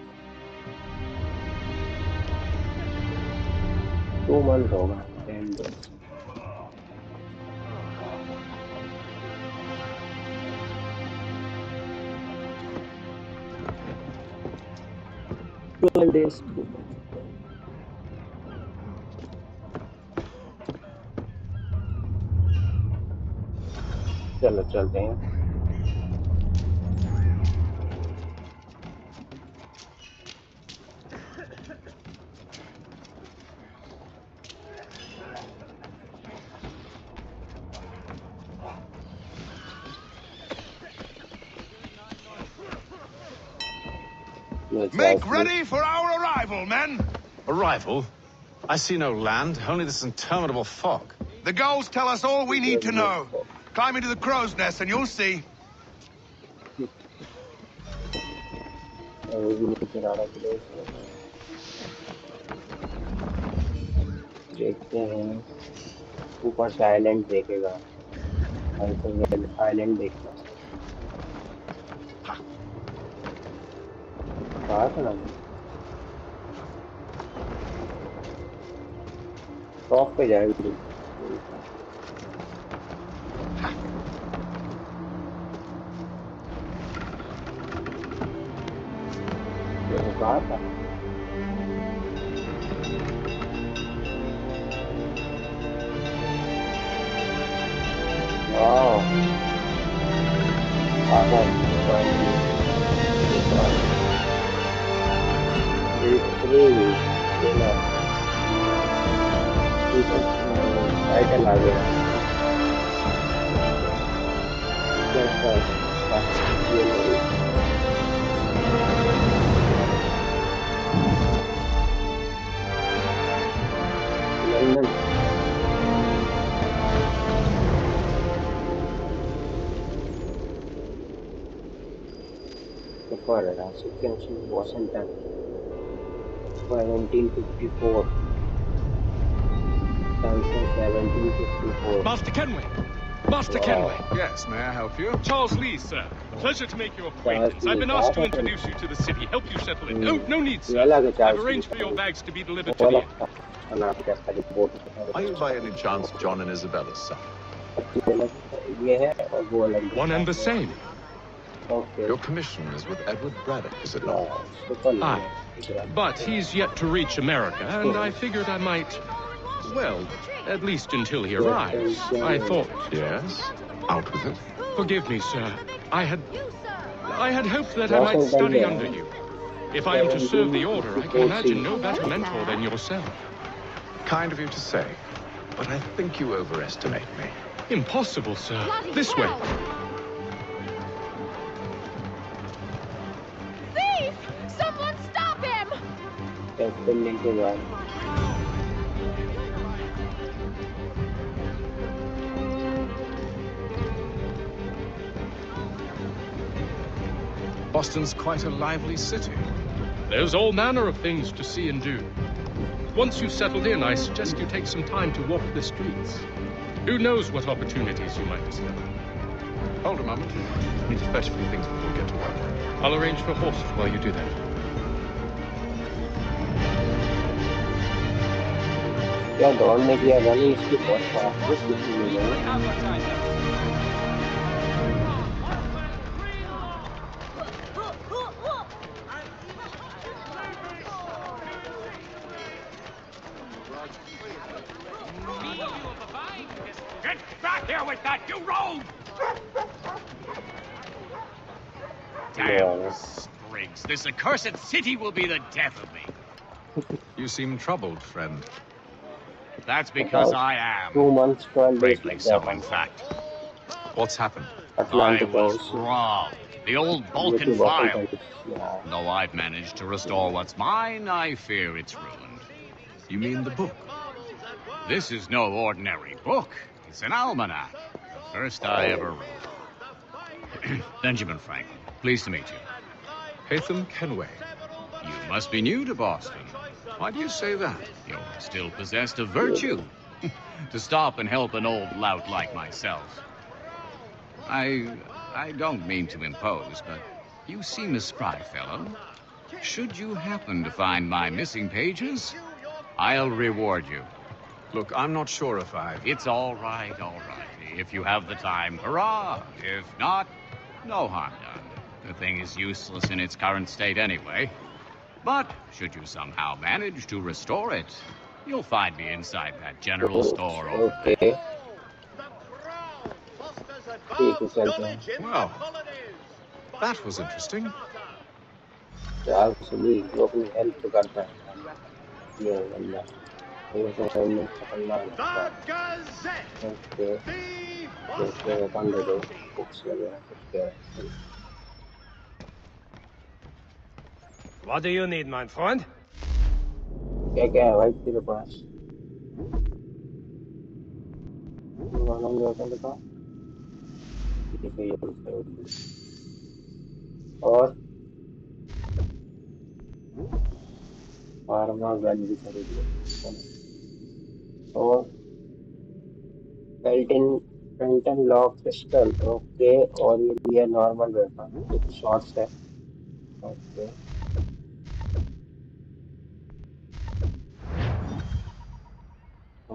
2 मंथ होगा 10 days 12 days 2 months चलो चलते हैं Make ready for our arrival, men! Arrival? I see no land, only this interminable fog. The gulls tell us all we need to know. Climb into the crow's nest and you'll see. देखते हैं ऊपर से island देखेगा island देखना कहा था ना top पे जाएगी तो कहा था वाह आधा टाइटल आ गया London for sequence in Washington 1754 Stanson 1754 Master Kenway! Master Kenway! Yes, may I help you? Charles Lee, sir. Pleasure to make your acquaintance. I've been asked to introduce you to the city, help you settle in. No need, sir. I've arranged for your bags to be delivered to the inn. Are you by any chance John and Isabella's son? One and the same. Your commission is with Edward Braddock, is it not? Aye. But he's yet to reach America, and I figured I might... Well, at least until he arrives. I thought... Yes? Out with it. Forgive me, sir. I had hoped that I might study under you. If I am to serve the order, I can imagine no better mentor than yourself. Kind of you to say, but I think you overestimate me. Impossible, sir. This way. Thief! Someone stop him! Boston's quite a lively city. There's all manner of things to see and do. Once you've settled in, I suggest you take some time to walk the streets. Who knows what opportunities you might discover. Hold a moment. I need to fetch a few things before we get to work. I'll arrange for horses while you do that. क्या दौड़ने की आज़ादी इसकी बहुत fast किसी में नहीं Get back here with that, you rogue! Damn sprigs. This accursed city will be the death of me. You seem troubled, friend. That's because I am. 2 months, 12 days. Greatly so, in fact. What's happened? I was robbed. The old Balkan file. Though I've managed to restore what's mine, I fear it's ruined. You mean the book? This is no ordinary book. It's an almanac. The first I ever wrote. Benjamin Franklin, pleased to meet you. Hatham Kenway. You must be new to Boston. Why do you say that? You're still possessed of virtue. To stop and help an old lout like myself. I don't mean to impose, but you seem a spry fellow. Should you happen to find my missing pages, I'll reward you. Look, I'm not sure if I... It's all right, all right. If you have the time, hurrah. If not, no harm done. The thing is useless in its current state anyway. But should you somehow manage to restore it, you'll find me inside that general store over there. Well, that was interesting. What do you need, my friend? क्या है भाई तेरे पास और pharma gun भी खरीद लो और Pelton lock pistol okay और ये दिया नॉर्मल वेपन शॉर्ट्स है ओके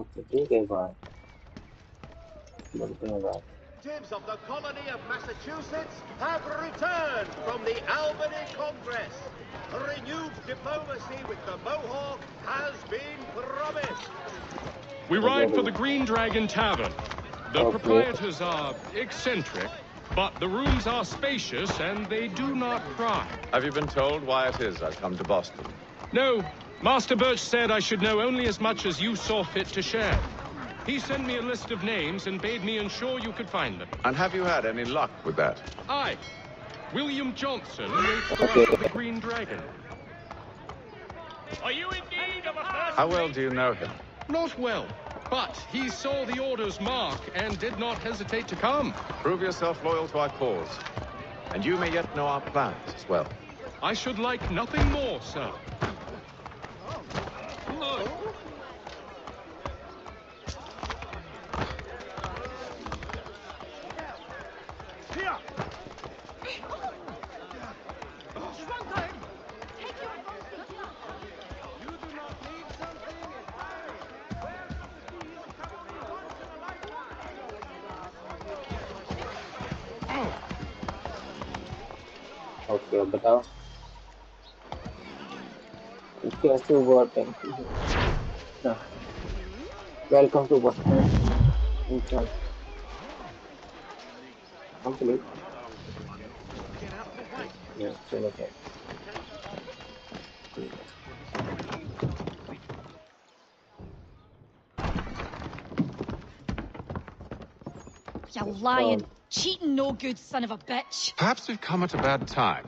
ओके ठीक है भाई बोलते हैं भाई Representatives of the colony of Massachusetts have returned from the Albany Congress. Renewed diplomacy with the Mohawk has been promised. We ride for the Green Dragon Tavern. The proprietors are eccentric, But the rooms are spacious and they do not pry. Have you been told why it is I've come to Boston? No. Master Birch said I should know only as much as you saw fit to share. He sent me a list of names and bade me ensure you could find them. And have you had any luck with that? Aye. William Johnson waits for us at the Green Dragon. Are you indeed of a first How well do you know him? Not well, but he saw the order's mark and did not hesitate to come. Prove yourself loyal to our cause. And you may yet know our plans as well. I should like nothing more, sir. Okay, बताओ कैसे हुआ टैंक welcome to Boston complete चलो क्या You lying, cheating, no good son of a bitch. Perhaps we've come at a bad time.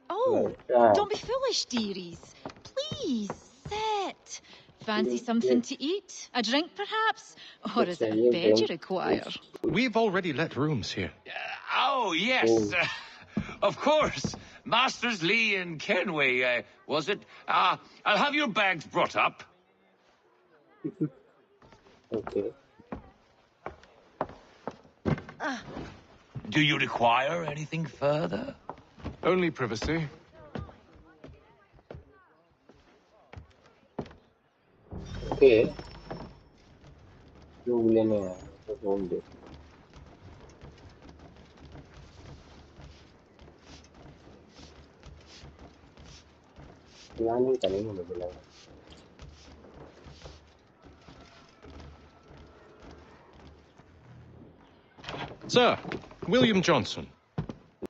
Oh, don't be foolish, dearies. Please, sit. Fancy something to eat? A drink, perhaps? Or is it a bed you require? We've already let rooms here. Oh, yes. Of course. Masters Lee and Kenway, was it? I'll have your bags brought up. Okay. Do you require anything further? Only privacy. Okay. Room लेने आया तो room they planning करेंगे मुझे लगा Sir, William Johnson.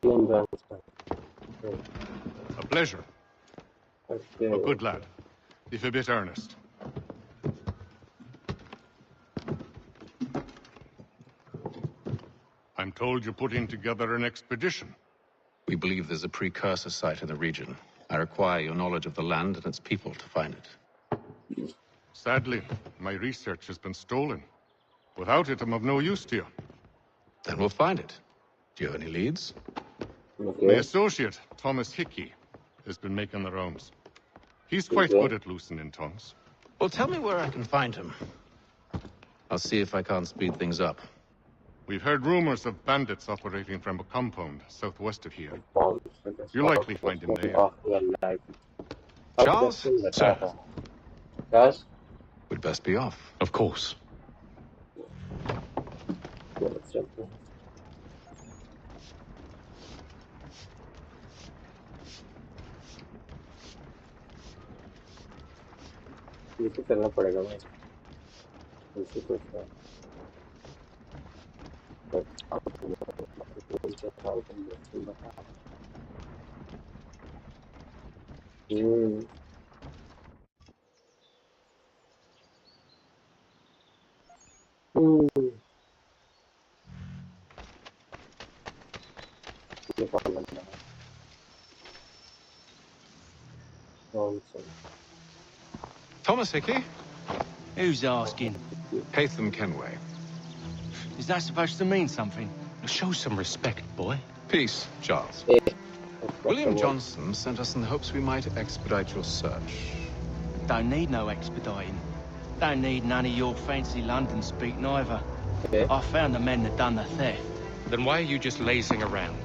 A pleasure. Okay. A good lad, if a bit earnest. I'm told you're putting together an expedition. We believe there's a precursor site in the region. I require your knowledge of the land and its people to find it. Sadly, my research has been stolen. Without it, I'm of no use to you. Then we'll find it. Do you have any leads? Okay. My associate, Thomas Hickey, has been making the rounds. He's quite good at loosening tongues. Well, tell me where I can find him. I'll see if I can't speed things up. We've heard rumors of bandits operating from a compound southwest of here. You'll likely find him there. Charles? Sir. Yes? We'd best be off. Of course. ये तो करना पड़ेगा भाई ऐसे कुछ है Thomas Hickey? Who's asking? Haytham Kenway. Is that supposed to mean something? Show some respect, boy. Peace, Charles. William Johnson sent us in the hopes we might expedite your search. Don't need no expediting. Don't need none of your fancy London speak neither. I found the men that done the theft. Then why are you just lazing around?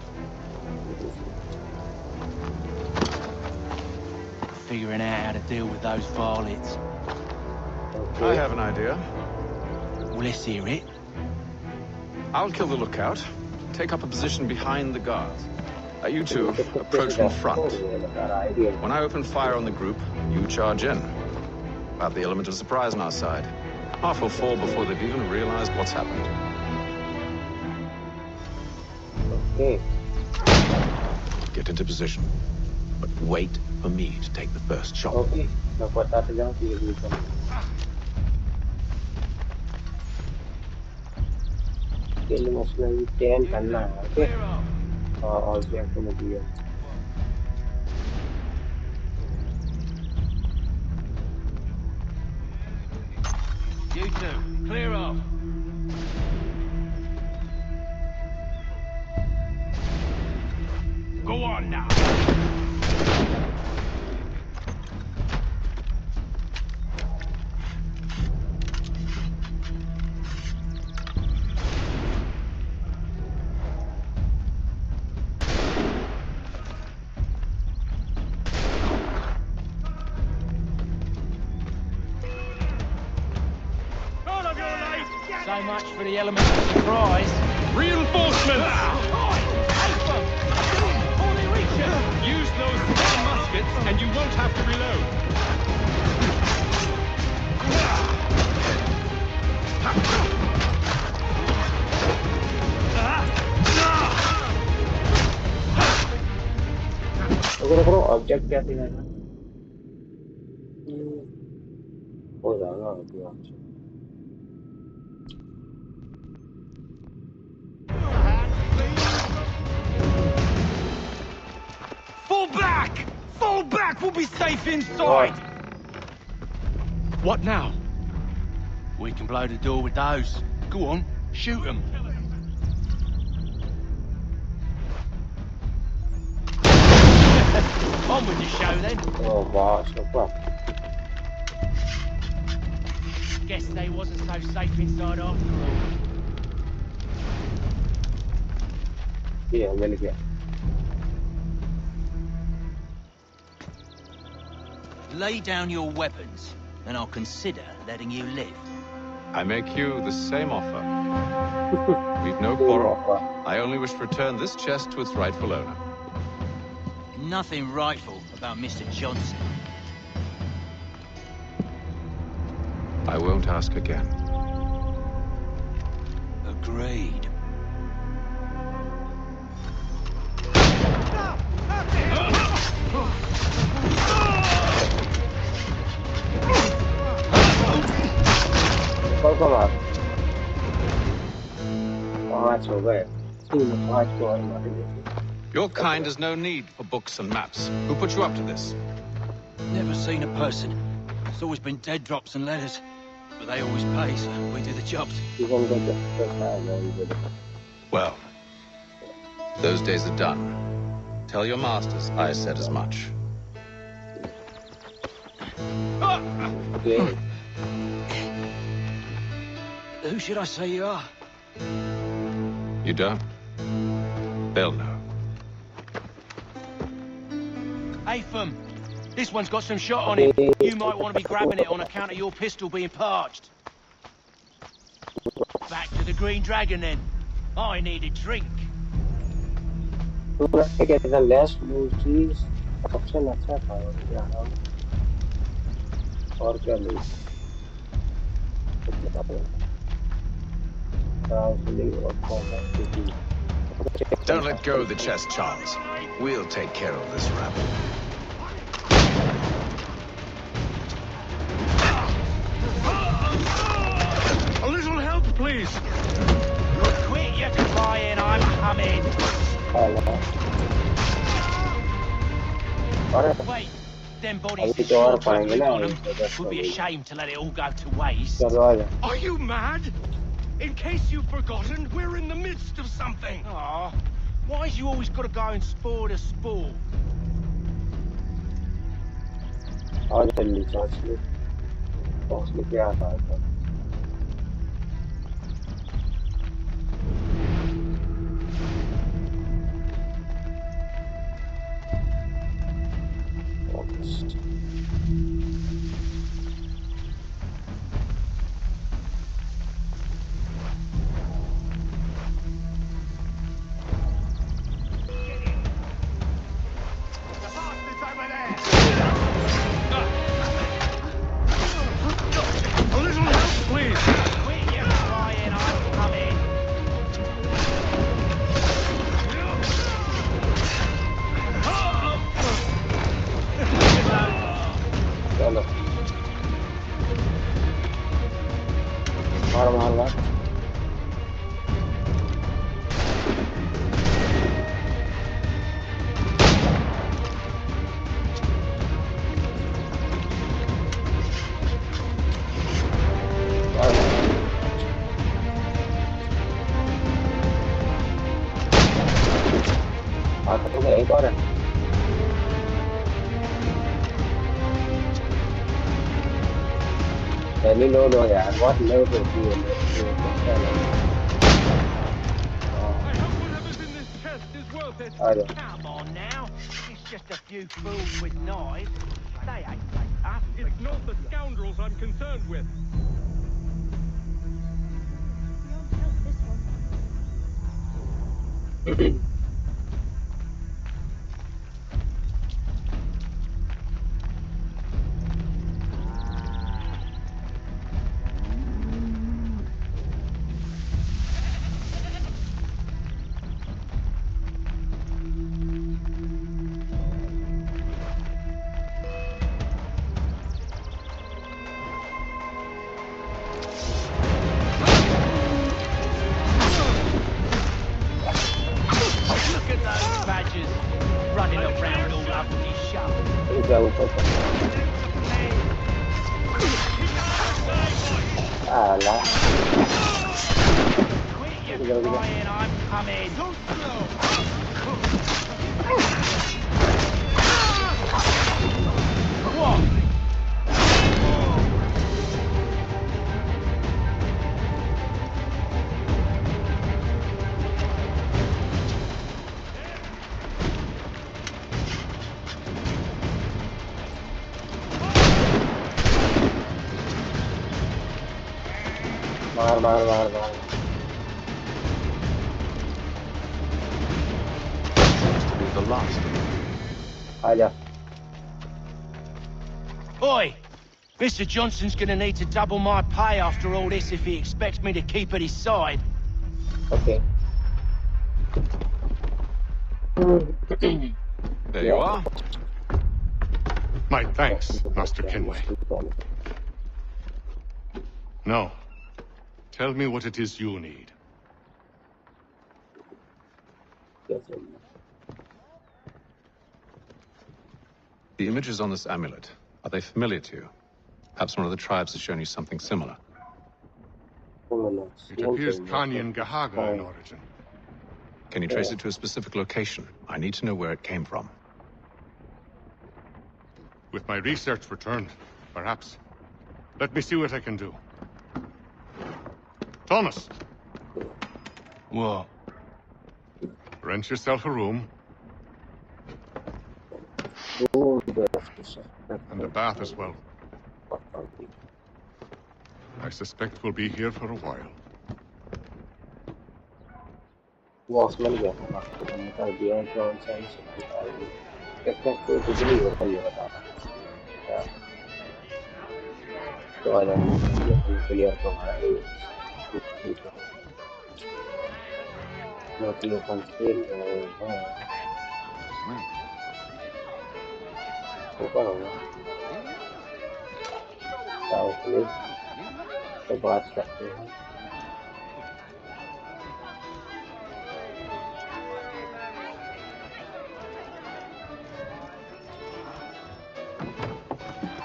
Figuring out how to deal with those varlets. I have an idea. Well, let's hear it. I'll kill the lookout. Take up a position behind the guards. You two, approach from front. When I open fire on the group, you charge in. We'll have the element of surprise on our side. Half will fall before they've even realized what's happened. Okay. Get into position, but wait for me to take the first shot. Okay. मैं बताते जाऊँ कि ये भी करो. के लिए मुझे 10 करना है. Okay. Object material. You two, clear off. Go on now. So much for the element of surprise. Reinforcements! Use those small muskets and you won't have to reload. रुको ऑब्जेक्ट क्या थी ना हो जाएगा अभी object Fall back! Fall back! We'll be safe inside! What now? We can blow the door with those. Go on, shoot them. On with the show then. Oh wow, super. Guess they wasn't so safe inside after all. Yeah, मिल गया. Lay down your weapons, and I'll consider letting you live. I make you the same offer. We've no quarrel. I only wish to return this chest to its rightful owner. Nothing rightful about Mr. Johnson. I won't ask again. Agreed. कौन मार 5 हो गए 5 को और मार दिए. Your kind has no need for books and maps. Who put you up to this? Never seen a person. It's always been dead drops and letters. But they always pay, so we do the jobs. Well, those days are done. Tell your masters I said as much. Okay. Who should I say you are? You don't? They'll know. Atham, this one's got some shot on him. You might want to be grabbing it on account of your pistol being parched. Back to the Green Dragon then. I need a drink. Get the last movies. सबसे अच्छा था यार. और क्या नहीं. Don't let go of the chest, Charles. We'll take care of this rabble. A little help, please. Quit your crying, I'm coming. Wait, them bodies is sure to have people on them. Would be a shame to let it all go to waste. Are you mad? In case you've forgotten, we're in the midst of something. Aw, why's you always got to go and spoil the sport? A little help, हाथों में एक और है पहली load हो यार बहुत late होती है लेट तो क्या लगता है आ जाओ Come on now. It's just a few fools with knives. They ain't like us. It's not the scoundrels I'm concerned with. Look at those badgers running around all up in his shovel. Alah. Quit your crying, I'm coming. So slow. What? मार The last. आजा Oi! Mr. Johnson's gonna need to double my pay after all this if he expects me to keep at his side. Okay. There you are. My thanks, Master Kenway. Now, tell me what it is you need. The images on this amulet, are they familiar to you? Perhaps one of the tribes has shown you something similar. It appears Kanyan Gahaga in origin. Can you trace it to a specific location? I need to know where it came from. With my research returned, perhaps. Let me see what I can do. Thomas! What? Rent yourself a room. And a bath as well. I suspect we'll be here for a while. Box मिल गया था मैंने कर दिया drone sense इसका कोई कुछ नहीं होता ये बता रहा तो आ जाओ क्लियर तो हमारा ठीक है नोटी ओपन खेल रहे हैं ऊपर होगा तो बात करते हैं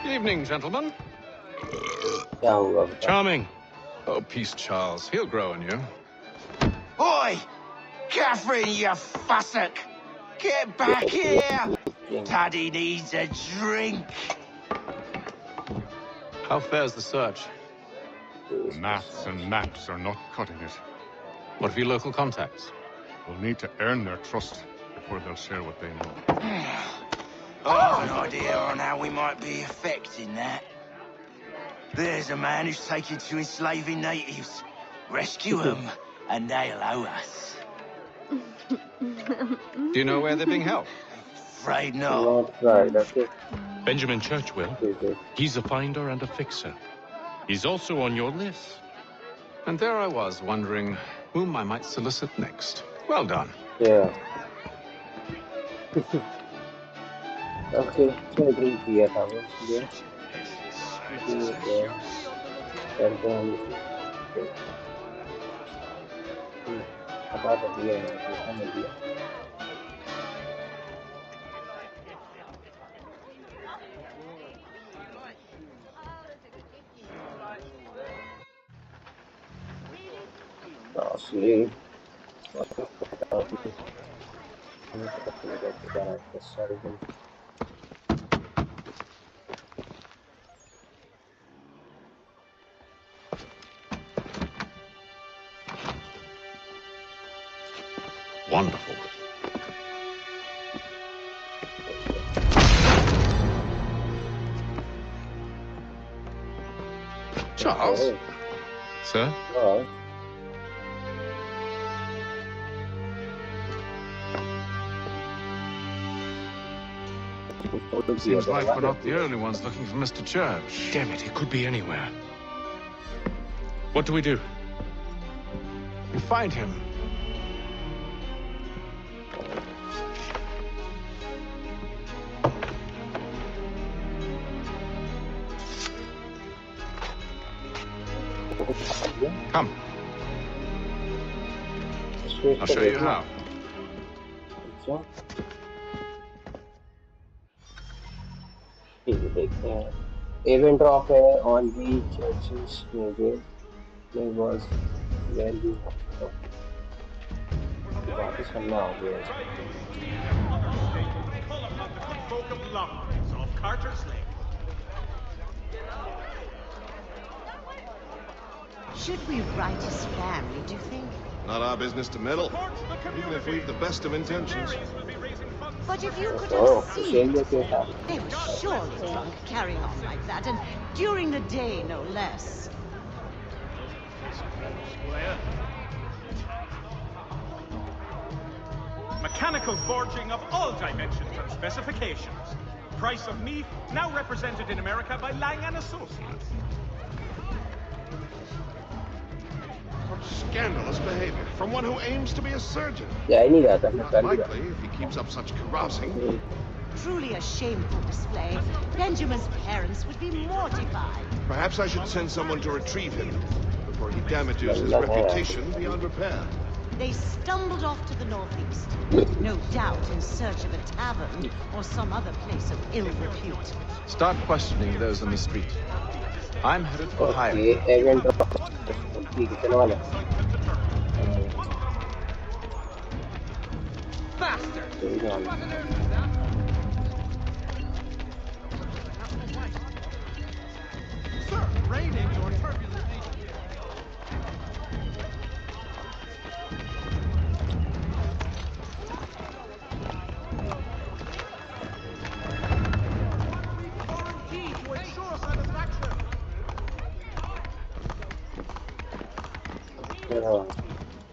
Evening, gentlemen. Charming. Oh, peace, Charles. He'll grow on you. Oi! Catherine, you fussock! Get back here! Taddy needs a drink. How fares the search? Maths and maps are not cutting it. What of your local contacts? We'll need to earn their trust before they'll share what they know. I've an idea on how we might be affecting that. There's a man who's taken to enslaving natives. Rescue them, and they'll owe us. Do you know where they're being held? Afraid not. Benjamin Churchwell. He's a finder and a fixer. He's also on your list. And there I was, wondering whom I might solicit next. Well done. Yeah. Okay, so agree किया था वो इसलिए करते हैं पता तो दिया है लोकेशन में दिया असली Wonderful. Charles? Sir? Oh. Seems like we're not the only ones looking for Mr. Church. Damn it, he could be anywhere. What do we do? We find him. Come. I'll show you how. Event of on the church's name was where you वापस करना हो गया Should we write his family, do you think? Not our business to meddle, even if we've the best of intentions. But if you could have seen it, they were surely drunk, carrying on like that, and during the day, no less. Mechanical forging of all dimensions and specifications. Price of meat now represented in America by Lang & Associates. Scandalous behavior from one who aims to be a surgeon. Not likely if he keeps up such carousing. Truly a shameful display. Benjamin's parents would be mortified. Perhaps I should send someone to retrieve him before he damages his reputation beyond repair. They stumbled off to the northeast, no doubt in search of a tavern or some other place of ill repute. Start questioning those on the street. I'm headed for hire. Faster! Sir, rein in your turbulent nature.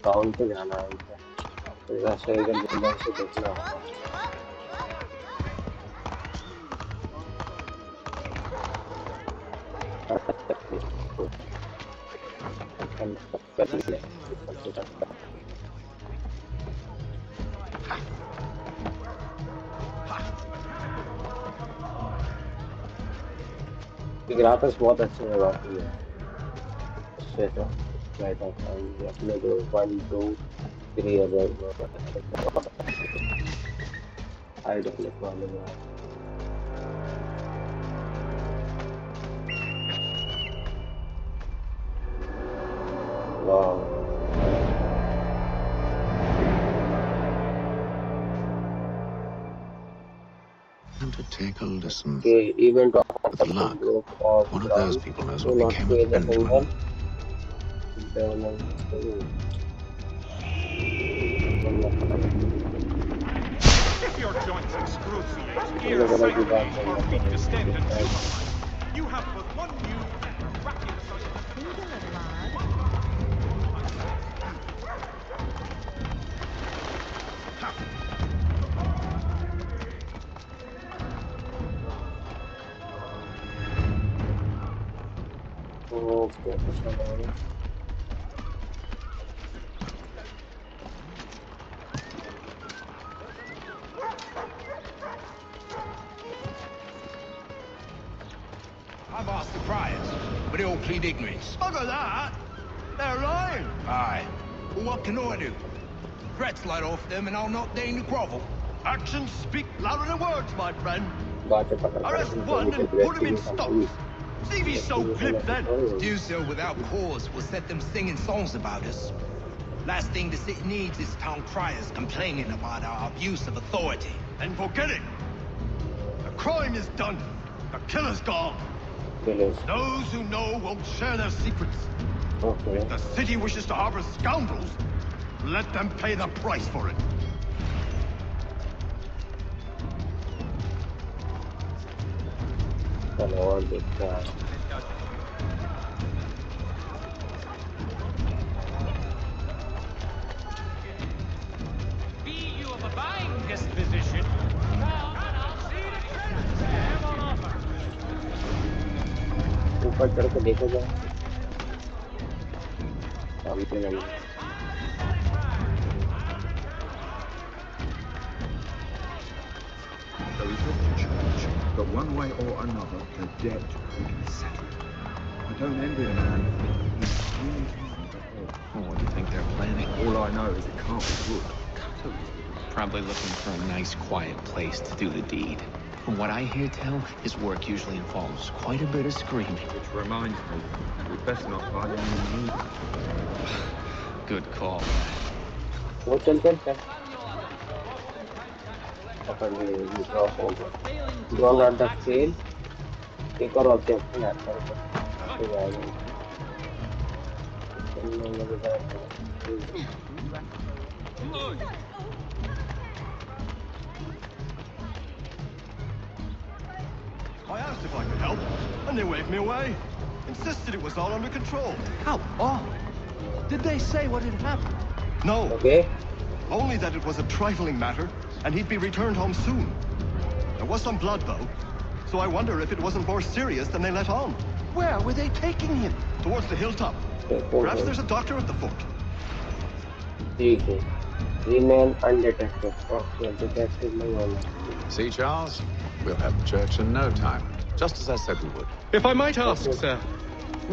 Town पे जाना है उनका तो ऐसे एक building से देखना होगा ग्राफिक्स बहुत अच्छे हैं बाकी है अच्छे तो मैं कहता हूँ अपने जो 1 2 3 अगर हाई डेवलप वाले में वाह To take a listen. Okay, event of With luck, one of those people knows what became of Benjamin. If your joints excruciate, ears sideways, or feet distend and tumify, you have but one new and miraculous I've asked the criers, but they all plead ignorance. Bugger that! They're lying! Aye. Well, what can I do? Threats light off them and I'll not deign to grovel. Actions speak louder than words, my friend. Arrest one and put him in stocks. See if he's so glib then. Do so without cause will set them singing songs about us. Last thing the city needs is town criers complaining about our abuse of authority. Then forget it. The crime is done. The killer's gone. Those who know won't share their secrets. If the city wishes to harbor scoundrels, let them pay the price for it. Be you of a buying disposition, come and I'll see the treasures I have on offer. ऊपर चढ़ के देखो जाए सामने वाले So he's off to church, but one way or another, the debt will be settled. I don't envy the man. He's really trying to help. Well, what do you think they're planning? All I know is it can't be good. Probably looking for a nice, quiet place to do the deed. From what I hear tell, his work usually involves quite a bit of screaming. Which reminds me, we'd best not buy any need. Good call. वो चलते हैं पकड़ लिए drop हो गया do not the fail एक और object है आता है तो जाएगा I asked if I could help, and they waved me away. Insisted it was all under control. How odd. Did they say what had happened? No. Okay. Only that it was a trifling matter, and he'd be returned home soon. There was some blood, though, so I wonder if it wasn't more serious than they let on. Where were they taking him? Towards the hilltop. Perhaps there's a doctor at the fort. ठीक है remain undetected okay detected नहीं होना See, Charles? We'll have the church in no time. Just as I said we would. If I might ask, sir,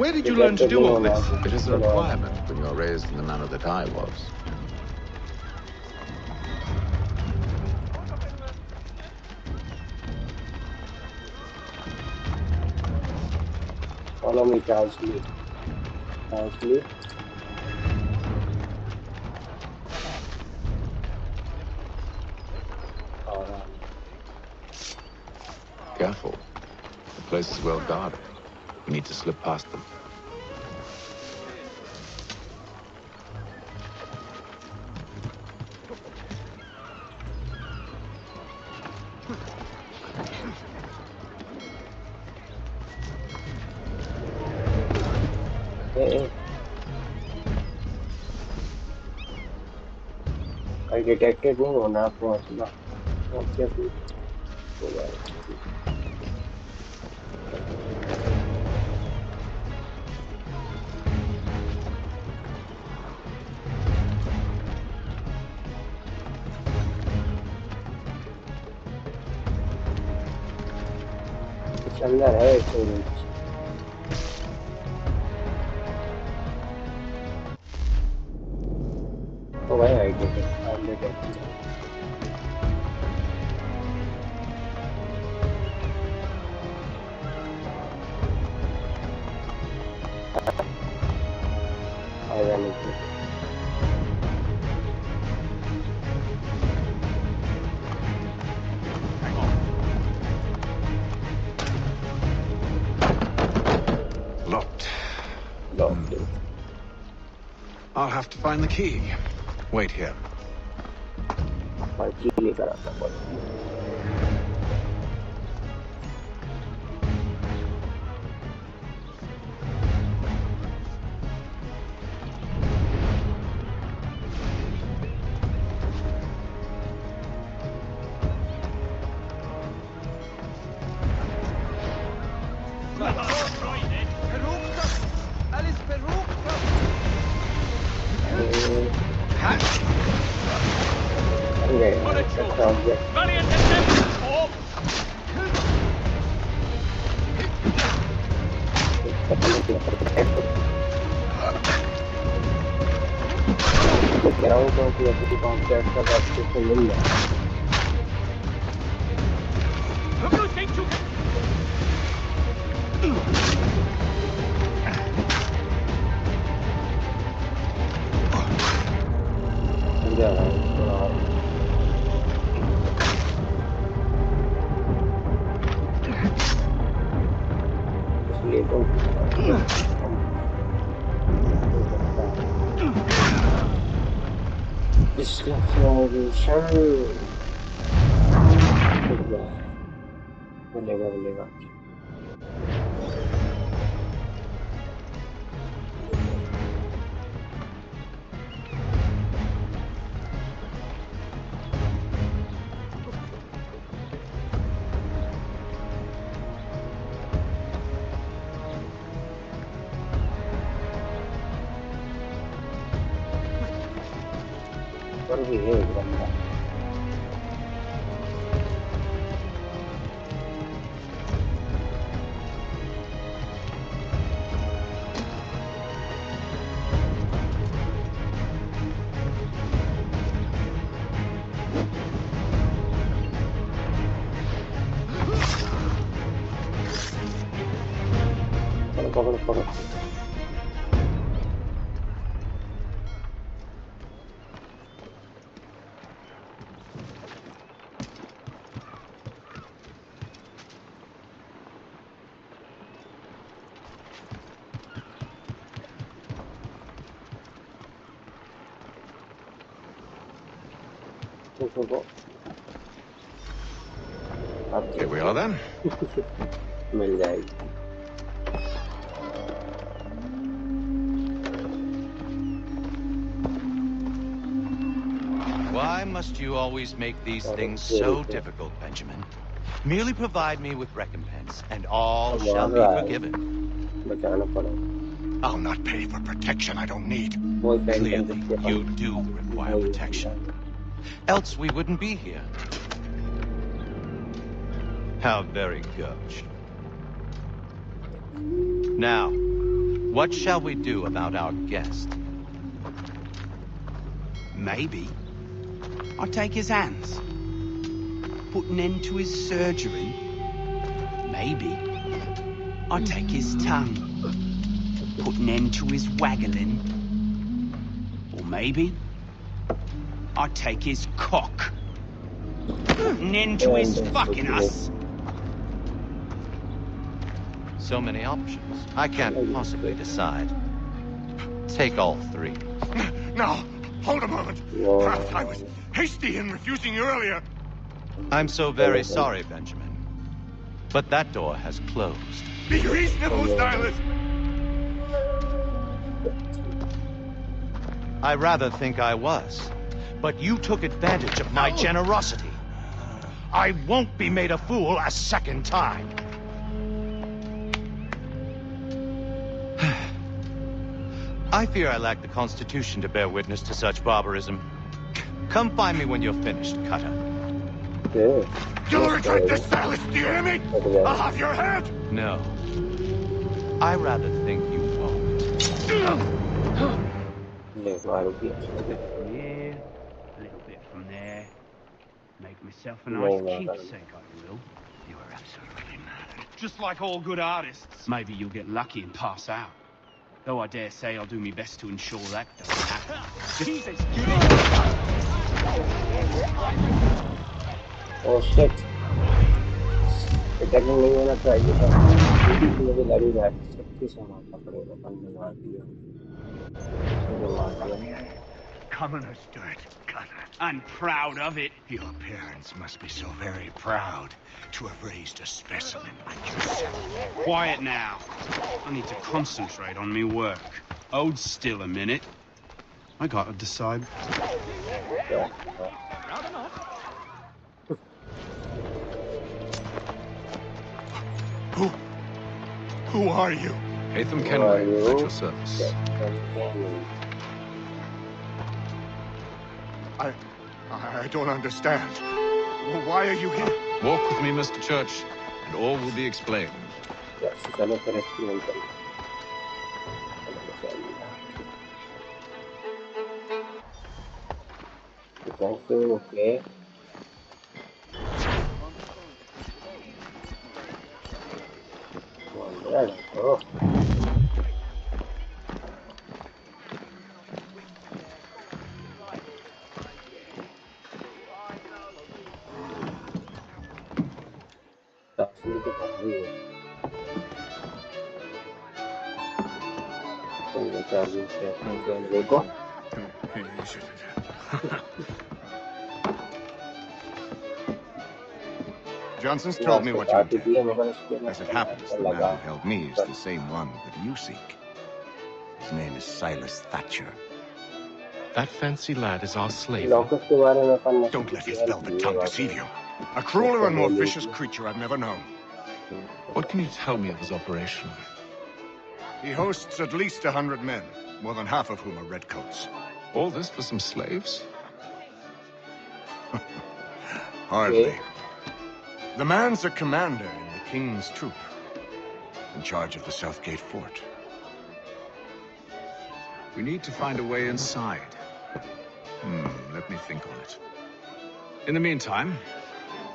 where did you learn to do all this? It is a requirement when you're raised in the manner that I was. follow me Charles Lee Careful. The place is well guarded. You need to slip past them. I detected नहीं होना पहुंचना okay अंदर है storage तो भाई आई detected I'll have to find the key. Wait here. मिलेगा पर भी है एक बंदा पकड़ो पकड़ो Here we are then. मिल जाएगी Why must you always make these things so difficult, Benjamin? Merely provide me with recompense, and all shall be forgiven. I'll not pay for protection I don't need. Clearly, you do require protection. Else we wouldn't be here. How very gauche. Now, what shall we do about our guest? Maybe I'll take his hands. Put an end to his surgery. Maybe I'll take his tongue. Put an end to his waggling. Or maybe I'll take his cock. Put an end to his fucking us. So many options. I can't possibly decide. Take all three. No, hold a moment. Perhaps I was hasty in refusing you earlier. I'm so very sorry, Benjamin. But that door has closed. Be reasonable, Stylist. I rather think I was. But you took advantage of my generosity. I won't be made a fool a second time. I fear I lack the constitution to bear witness to such barbarism. Come find me when you're finished, Cutter. You'll regret this, Stylist, do you hear me? I'll have your head! No. I rather think you won't. Here, a little bit from there. Make myself a nice keepsake, I will. You are absolutely mad. Just like all good artists. Maybe you'll get lucky and pass out. Though I dare say I'll do my best to ensure that doesn't happen. Jesus! Oh shit! Attack नहीं होना चाहिए था मुझे लड़ ही रहा है सबके से मारना पड़ेगा बंदे मार दिया मुझे मार दिया Commoners do it, Cutter. I'm proud of it. Your parents must be so very proud to have raised a specimen like yourself. Quiet now. I need to concentrate on me work. Hold still a minute. I gotta decide. Who are you? Hatham Kenway, at your service. I don't understand. Why are you here? Walk with me, Mr. Church, and all will be explained. Okay. Oh. Johnson's told me what you intend. As it happens, the man who held me is the same one that you seek. His name is Silas Thatcher. That fancy lad is our slave. Don't let his velvet tongue deceive you. A crueler and more vicious creature I've never known. What can you tell me of his operation? He hosts at least 100 men, more than half of whom are redcoats. All this for some slaves? Hardly. The man's a commander in the King's troop, in charge of the Southgate Fort. We need to find a way inside. Let me think on it. In the meantime,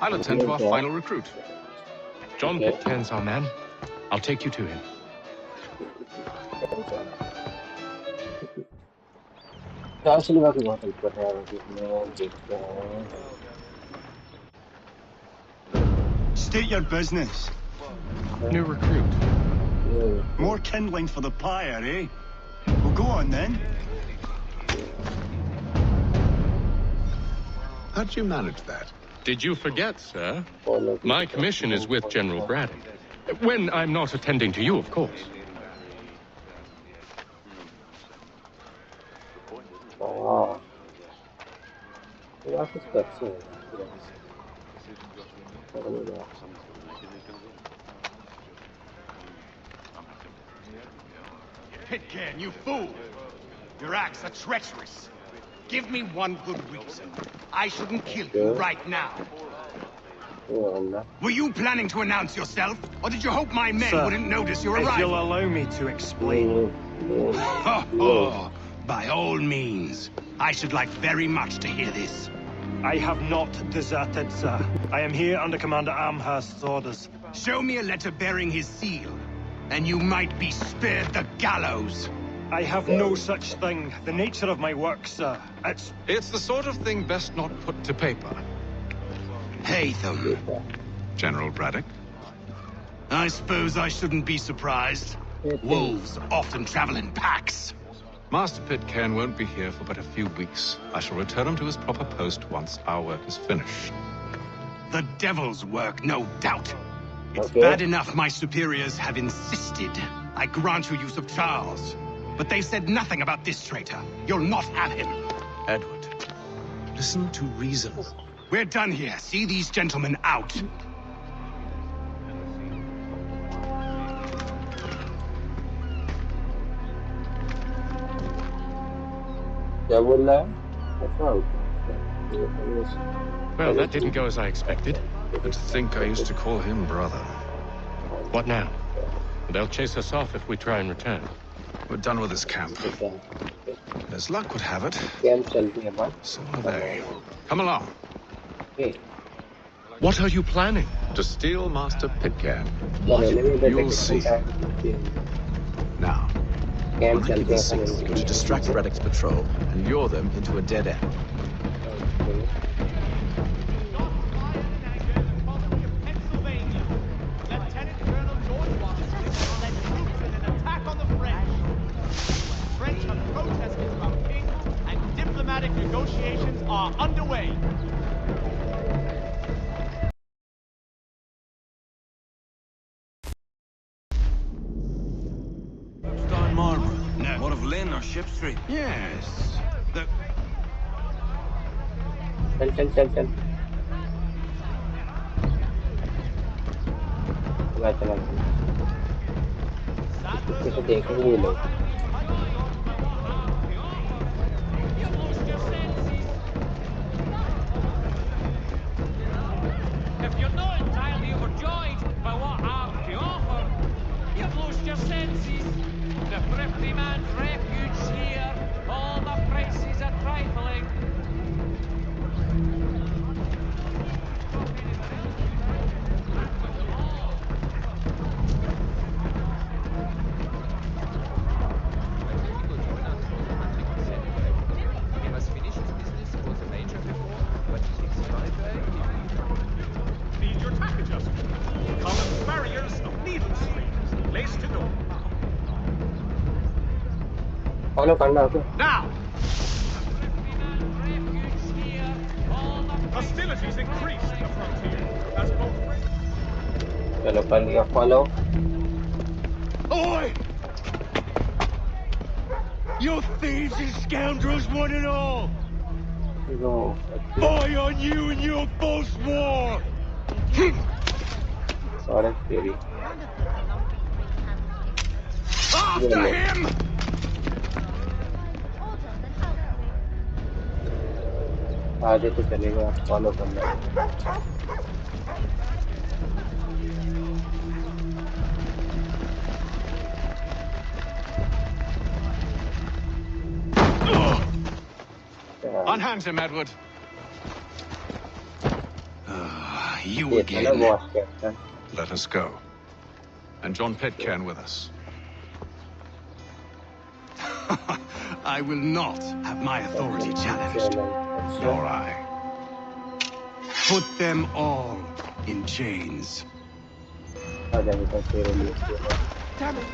I'll attend to our final recruit. John Pitcairn's our man. I'll take you to him. State your business. New recruit. More kindling for the pyre, eh? Well, go on then. How'd you manage that? Did you forget, sir? My commission is with General Braddock. When I'm not attending to you, of course. Oh. Pitcairn, you fool! Your acts are treacherous. Give me one good reason. I shouldn't kill you right now. Were you planning to announce yourself, or did you hope my men wouldn't notice your arrival? If you'll allow me to explain. By all means. I should like very much to hear this. I have not deserted, sir. I am here under Commander Amherst's orders. Show me a letter bearing his seal, and you might be spared the gallows. I have no such thing. The nature of my work, sir. It's the sort of thing best not put to paper. Haytham. General Braddock? I suppose I shouldn't be surprised. Wolves often travel in packs. Master Pitcairn won't be here for but a few weeks. I shall return him to his proper post once our work is finished. The devil's work, no doubt. It's bad enough my superiors have insisted I grant you use of Charles. But they said nothing about this traitor. You'll not have him. Edward, listen to reason. We're done here. See these gentlemen out. Well, that didn't go as I expected. And to think I used to call him brother. What now? They'll chase us off if we try and return. We're done with this camp. As luck would have it, so are they. Come along. What are you planning? To steal Master Pitcairn. You'll see. Now, when I give the signal, you're to distract Braddock's patrol and lure them into a dead end. Negotiations are underway. Stein Marlborough? No. What of Lynn or Ship Street? Yes. The... चल इसको देखेंगे ये लोग If you're not entirely overjoyed by what I've to offer, you've lost your senses. The thrifty man's refuge here, all the prices are trifling. Need your tack adjustment. Collins barriers of needle street. Lace to door. follow करना होगा Now! Hostilities increased in the frontier as both चलो कर लिया follow. Oi! You thieves and scoundrels, one and all! No, Boy on you and your false war! Sorry, Fury. After him! आगे तो चलेगा, follow करना है। Unhand him, Edward. You again. Let us go. And John Pitcairn with us. I will not have my authority challenged. Nor I. Put them all in chains. Damn it!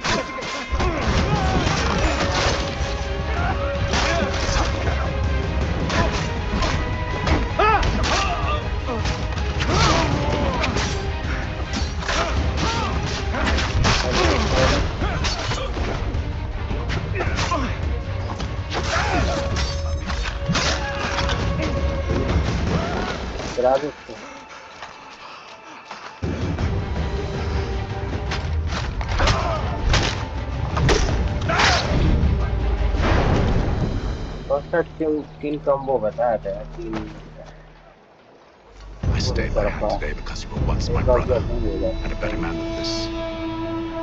Kill combo बताया था तीन। I stayed my hand today because you were once my brother and a better man than this.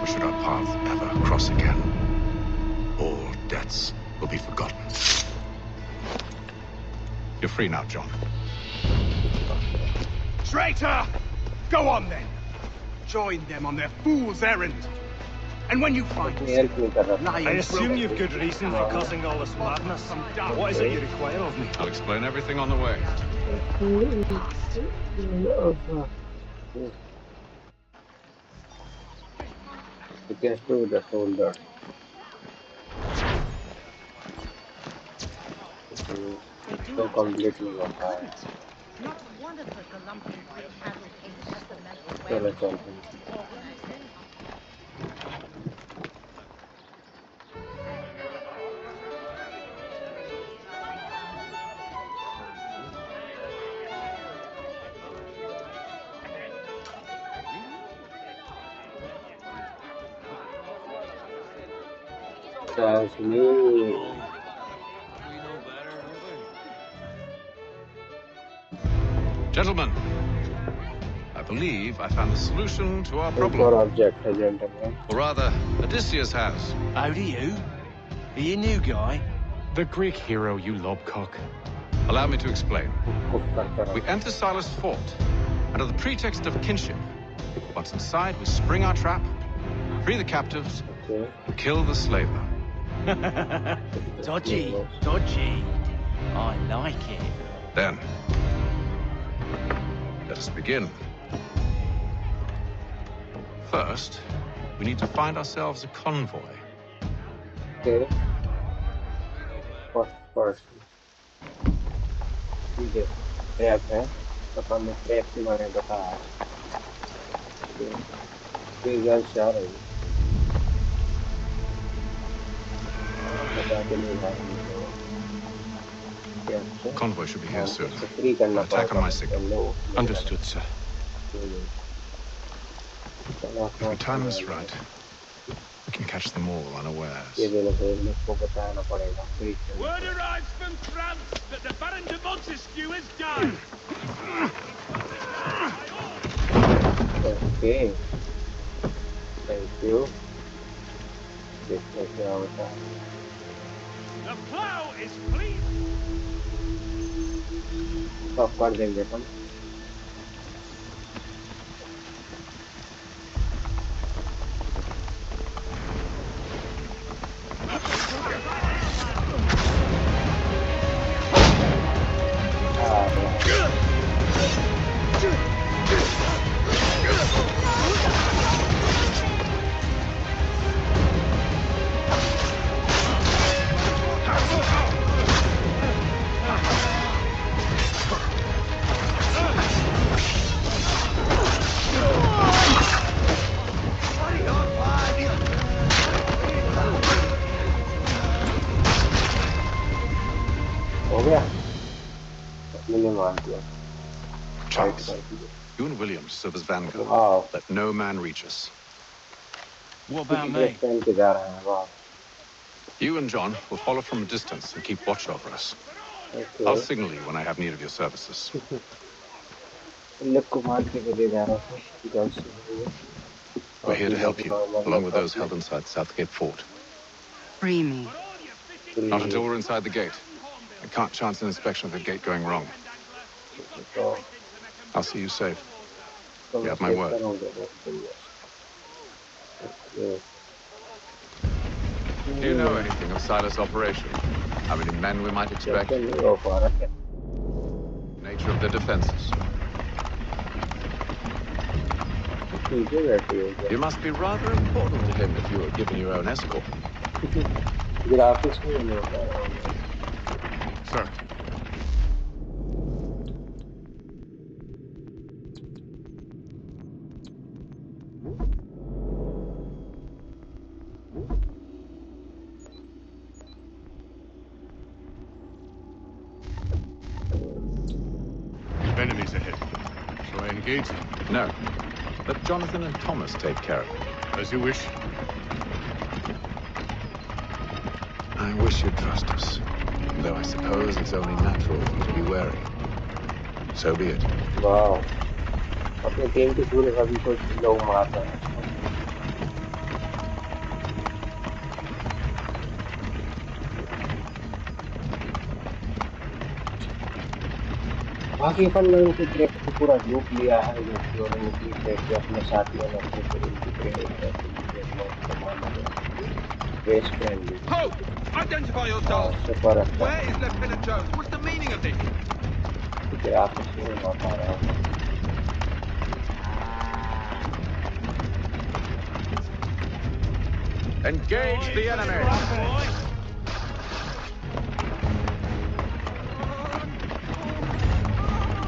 Or should our paths ever cross again, all debts will be forgotten. You're free now, John. Traitor! Go on then. Join them on their fool's errand. And when you find I assume you've good reason for causing all this madness. What is it you require of me? I'll explain everything on the way. You can do the shoulder. So completely होता है। चलो चलते हैं। That's me. Gentlemen, I believe I found the solution to our problem. Object, gentlemen. Or rather, Odysseus has. How do you? Are you new guy? The Greek hero, you lobcock. Allow me to explain. We enter Silas' fort under the pretext of kinship. Once inside, we spring our trap, free the captives, and kill the slaver. Dodgy, dodgy. I like it. Then, let us begin. First, we need to find ourselves a convoy. Okay. First. ठीक है, trap है, तो हमने trap के बारे में बताया। ये गर्ल्स जा रही है। बता के नहीं जा रही है। Convoy should be here soon. करना Attack on my signal. Understood, sir. If we time this right, we can catch them all unawares. ये दोनों को इसको बताना पड़ेगा। Word arrives from France that the Baron de Montesquieu has died. Okay. Thank you. देखते क्या होता है। The plow is clean. सब कर देंगे अपन। You and Williams serve as vanguard. Wow. Let no man reach us. What about me? You and John will follow from a distance and keep watch over us. Okay. I'll signal you when I have need of your services. We're here to help you, along with those held inside Southgate Fort. Free me. Not until we're inside the gate. I can't chance an inspection of the gate going wrong. I'll see you safe. You have my word. Do you know anything of Silas' operation? How many men we might expect? Nature of the defenses. You must be rather important to him if you were given your own escort. Sir. Enemies ahead. Shall I engage them? No. Let Jonathan and Thomas take care of it. As you wish. I wish you'd trust us. Though I suppose it's only natural for you to be wary. So be it. Wow. अपने team के पूरे सभी को लोग मार रहे हैं. बाकी अपन लोगों की ट्रेक को पूरा लूप लिया है जो कि उन्होंने की ट्रेक के अपने साथियों ने अपने पूरी की ट्रेक best friend. Ho! Identify yourself! Super अच्छा. Where is Lieutenant Jones? What's the meaning of this? फिर आपस में बात आ रहा है. Engage the enemy!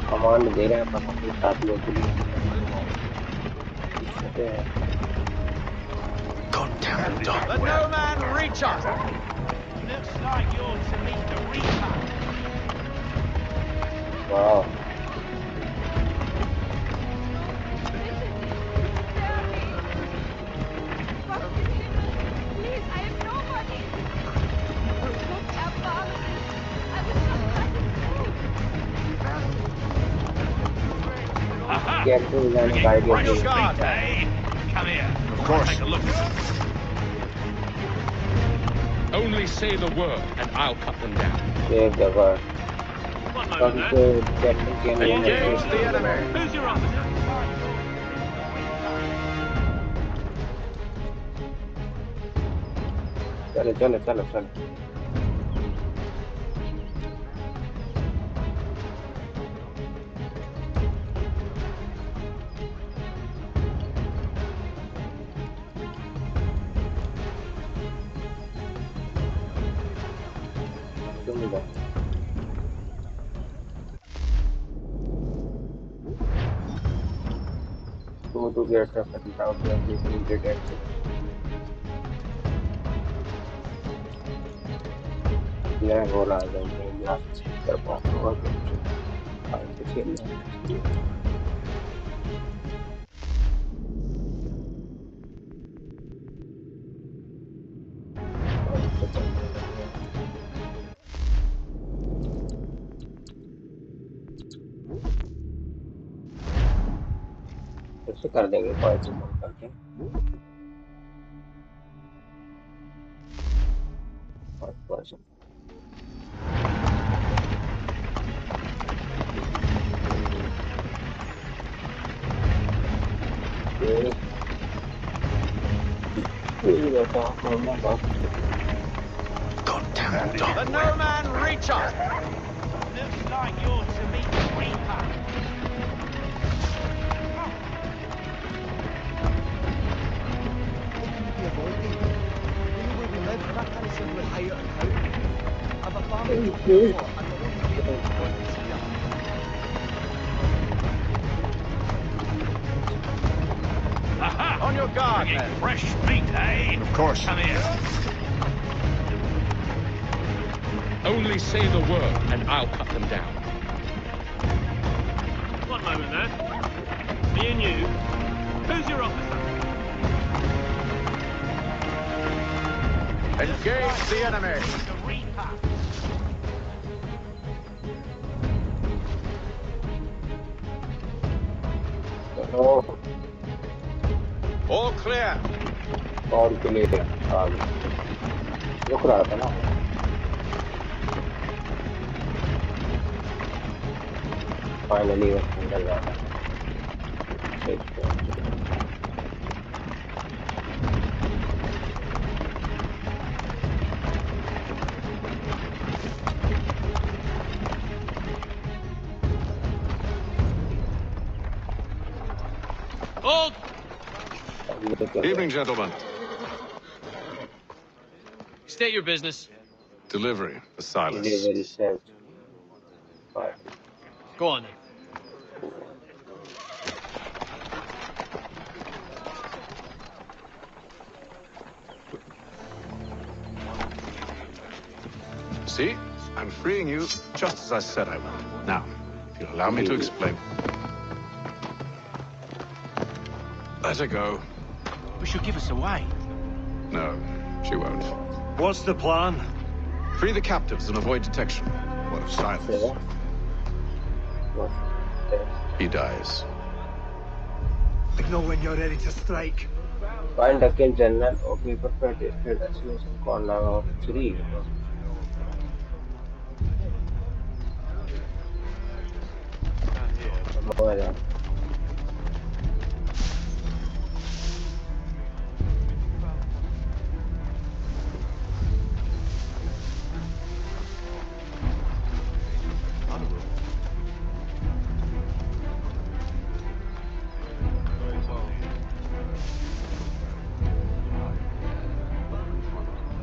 कमांड दे रहे हैं अपन अपने साथियों के लिए. God damn it, Doc. Let no man reach us! Looks like you're to meet the Reaper. Wow. Careful and guide your Come here. Of course. Take a look at it. Only say the word, and I'll cut them down. Say the word. Engage the enemy. Who's your officer? चलो चलो चलो चलो. Go to the aircraft and down the immediate exit. Yeah, go run and then last speaker box or कैसे कर देंगे quality कम करके. God damn it, Doc. Let no man reach us! Looks like you're to meet the Reaper. Aha! On your guard, Bringing men. fresh meat, eh? Of course. Come here. Only say the word, and I'll cut them down. One moment there. on you. Who's your officer? Engage the enemy. All clear. All clear. रुक रहा था ना finally वो निकल रहा था Hold! Evening, gentlemen. State your business. Delivery for Silas. Delivery sent. Go on then. See? I'm freeing you just as I said I would. Now, if you'll allow me to explain. Let her go. But she'll give us away. No, she won't. What's the plan? Free the captives and avoid detection. What of Silas? He dies. Signal when you're ready to strike. Find a kill general or paper tested assassination corner of 3.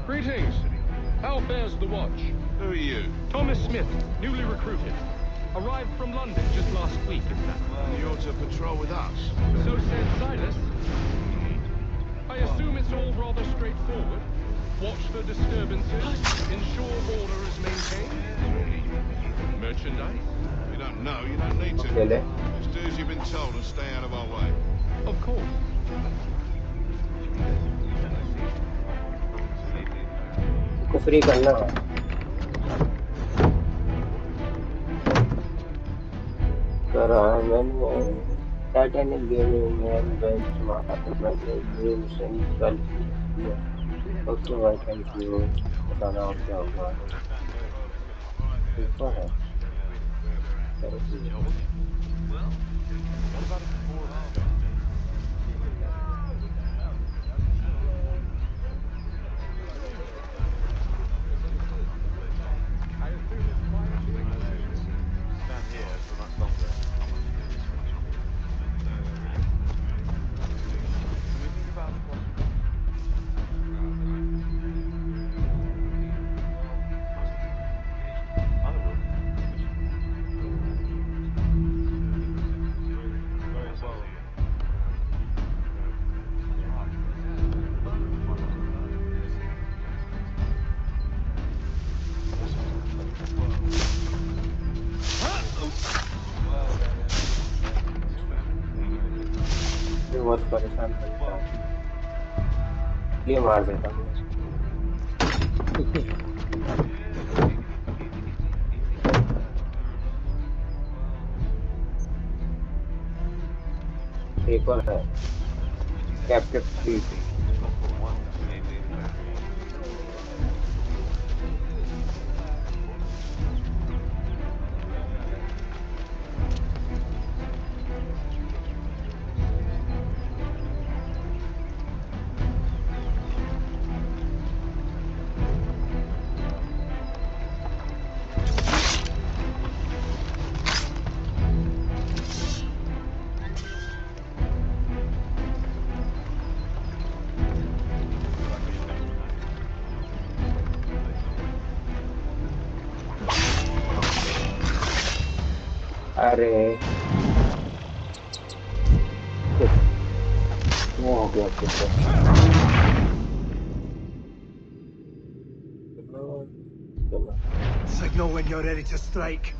Greetings. How fares the watch? Who are you? Thomas Smith, newly recruited. Arrived from London just last week, in fact. You're to patrol with us. So said Silas. I assume it's all rather straightforward. Watch for disturbances, ensure order is maintained. Merchandise? You don't know, you don't need to. Okay, Just do as you've been told and stay out of our way. Of course. इसको free करना है कर रहा है मैंने Titanic gaming में benchmark मैंने ये मिशन कल किया ओके भाई थैंक यू बताना और क्या होगा ऊपर है बहुत परेशान करता है ये मार देता हूँ एक और है कैप्टन 3 अरे वो हो गया Signal when you're ready to strike.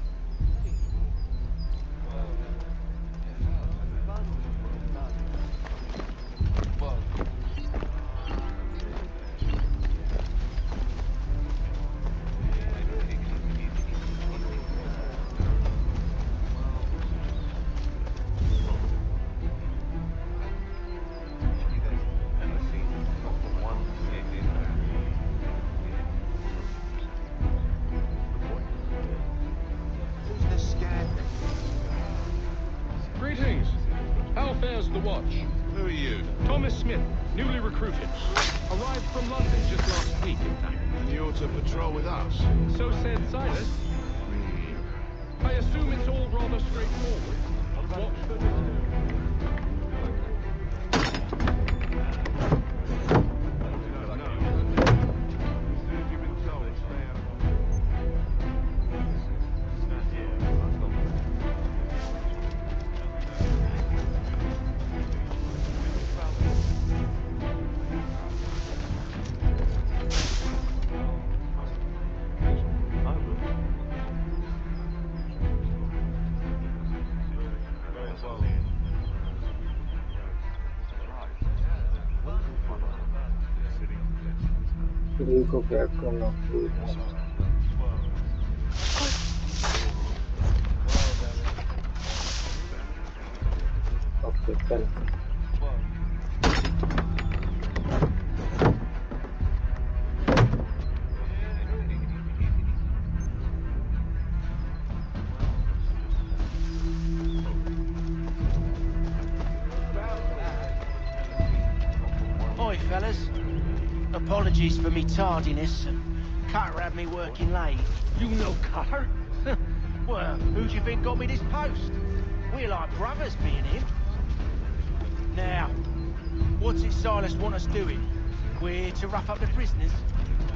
How fares the watch? Who are you? Thomas Smith, newly recruited. Arrived from London just last week, in fact. And you're to patrol with us? So said Silas. I assume it's all rather straightforward. Watch the disturbance. को क्या करना है okay चल Oi, fellas. Apologies for me tardiness. Cutter had me working late. You know Cutter? Well, who do you think got me this post? We're like brothers, me and him. Now, what's it Silas want us doing? We're to rough up the prisoners,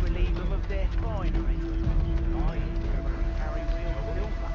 relieve them of their finery. I carry real silver.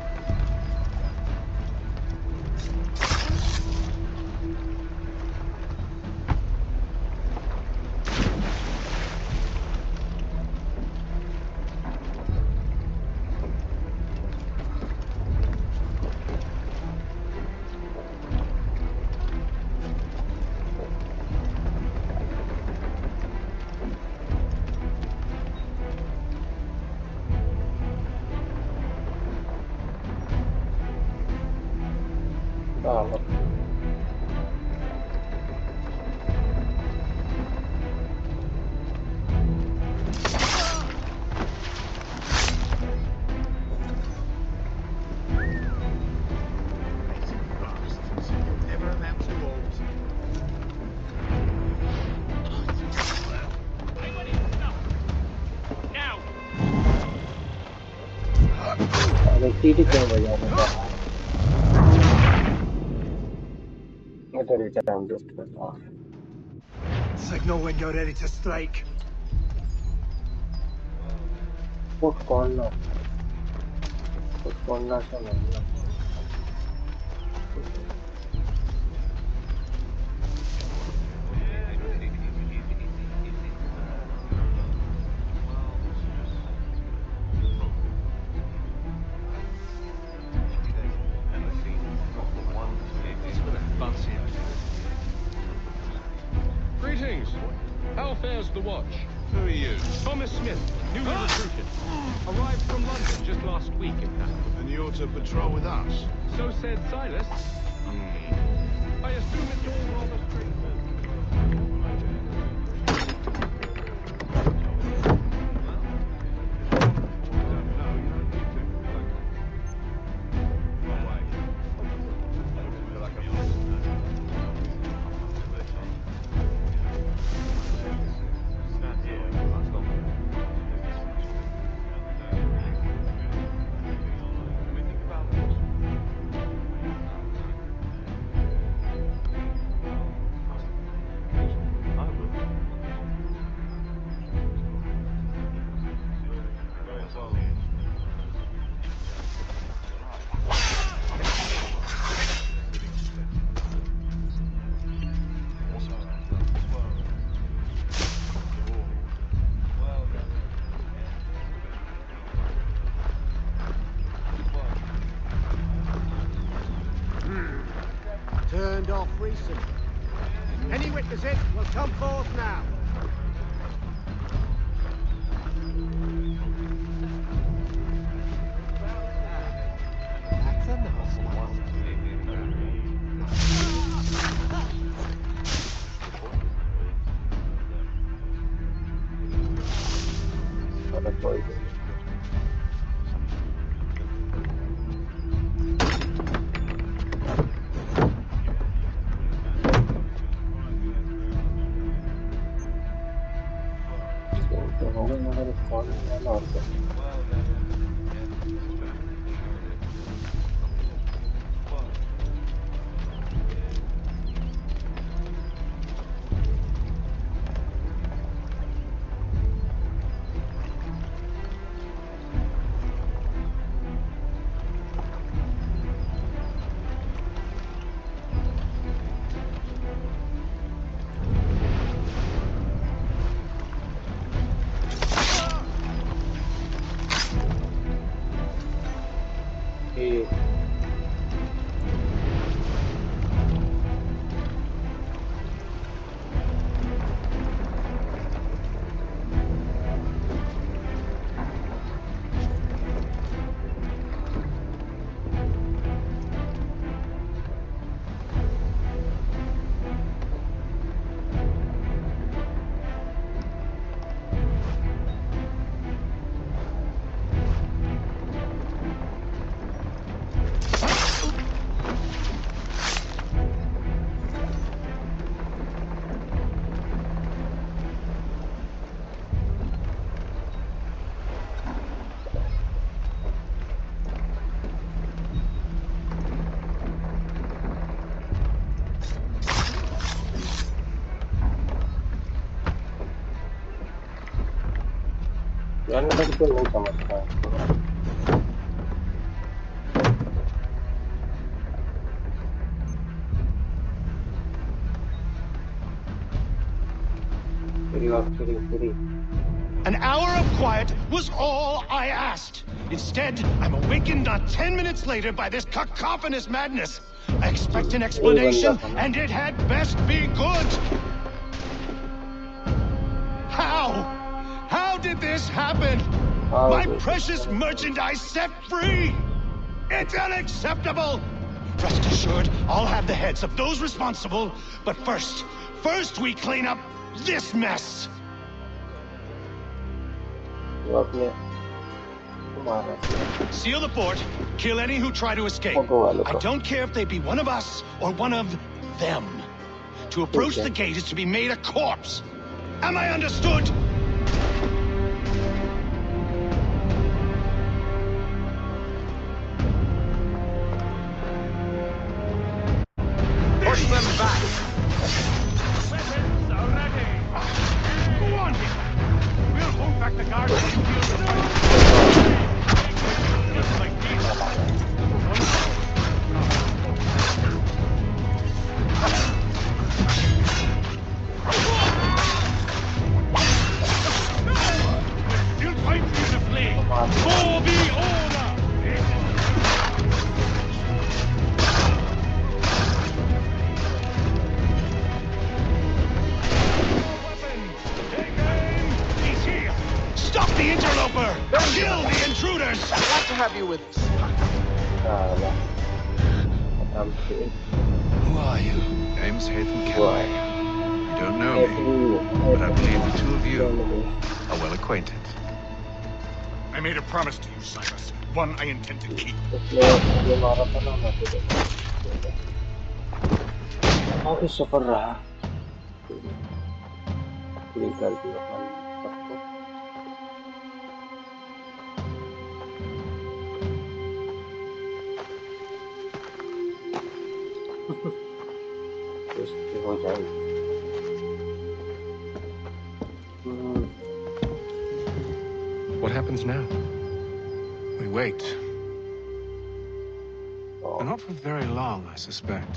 क्यों बजा रहा है मैं तेरे time waste कर रहा हूं Signal when you're ready to strike. Put corner समझना Greetings. How fares the watch? Who are you? Thomas Smith, newly recruited. Arrived from London just last week, in fact. And you're to patrol with us? So said Silas. I assume it's all rather straightforward. Turned off recently. Any witnesses will come forth now. That's a nice one. और क्या जानवर को नहीं समझता है An hour of quiet was all I asked. Instead, I'm awakened not 10 minutes later by this cacophonous madness. I expect an explanation, and it had best be good. How? How did this happen? My precious merchandise set free! It's unacceptable! Rest assured, I'll have the heads of those responsible. But first we clean up this mess. Seal the fort, kill any who try to escape. I don't care if they be one of us or one of them. To approach the gate is to be made a corpse. Am I understood? Push them back! Weapons are ready! Go on, Dick! We'll hold back the guards and we'll just like this. You'll fight through the flame! Go be order! Stop the interloper! Kill the intruders! I'd like to have you with us. Who are you? Name's Haytham Kenway. You don't know me, but I believe the two of you are well acquainted. I made a promise to you, Silas. One I intend to keep. काफी सफर रहा पूरी कर दी अपनी सबको बेइज्जती हो जाएगी What happens now? We wait. But not for very long, I suspect.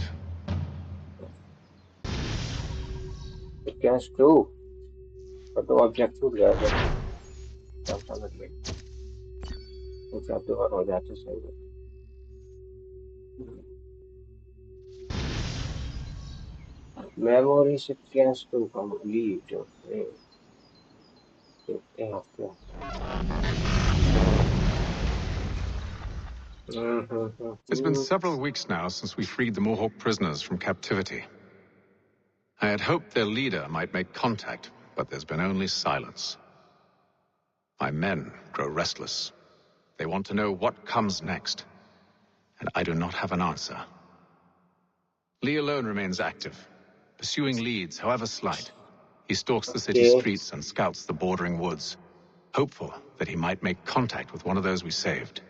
It can do. But the objective है जब हम समझ गए objective हो जाते सही है memory sequence to complete okay okay It's been several weeks now since we freed the Mohawk prisoners from captivity. I had hoped their leader might make contact, but there's been only silence. My men grow restless. They want to know what comes next, and I do not have an answer. Lee alone remains active, pursuing leads, however slight. He stalks the city streets and scouts the bordering woods. hopeful that he might make contact with one of those we saved.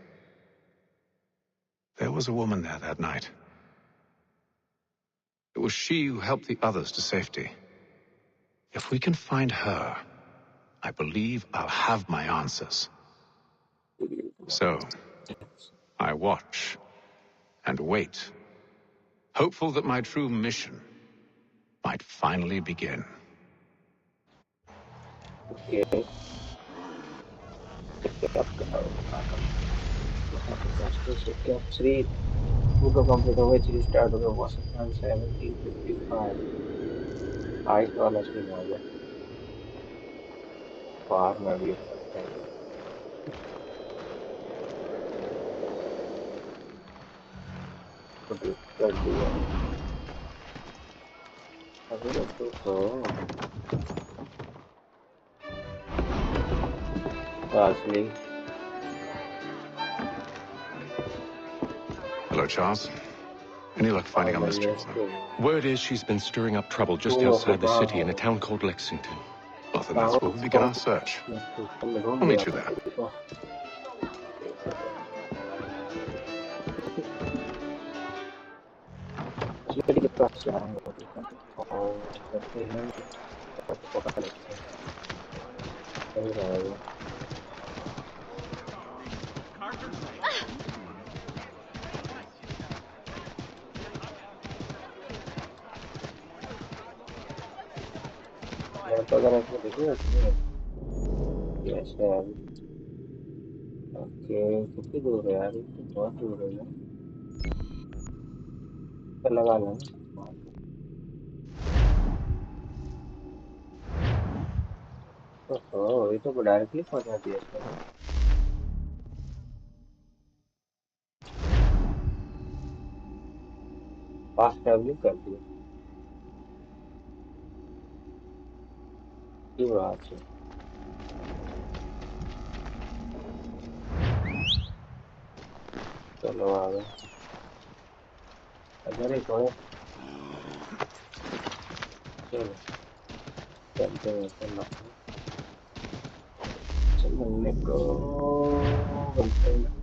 There was a woman there that night. It was she who helped the others to safety. If we can find her, I believe I'll have my answers. So, I watch and wait, hopeful that my true mission might finally begin. Okay. Step 3. Book complete over 3 start over Washington 1755. Height वाला scene आ गया बाहर में भी करता है तो कर दिया अभी तो Ashley. Hello, Charles. Any luck finding our mistress? Word is she's been stirring up trouble just outside the city in a town called Lexington. Well, then that's where we'll begin our search. I'll meet you there. Yes, okay, कितनी दूर है यार? ये तो बहुत दूर है ना? तो लगा लो ना. ओह, ये तो डायरेक्टली पहुंचा दिया इसने. फास्ट ट्रैवलिंग कर दिया. ये बात है. चलो आ गए. अगर एक और चलो चलते हैं चलना चलने को बनते हैं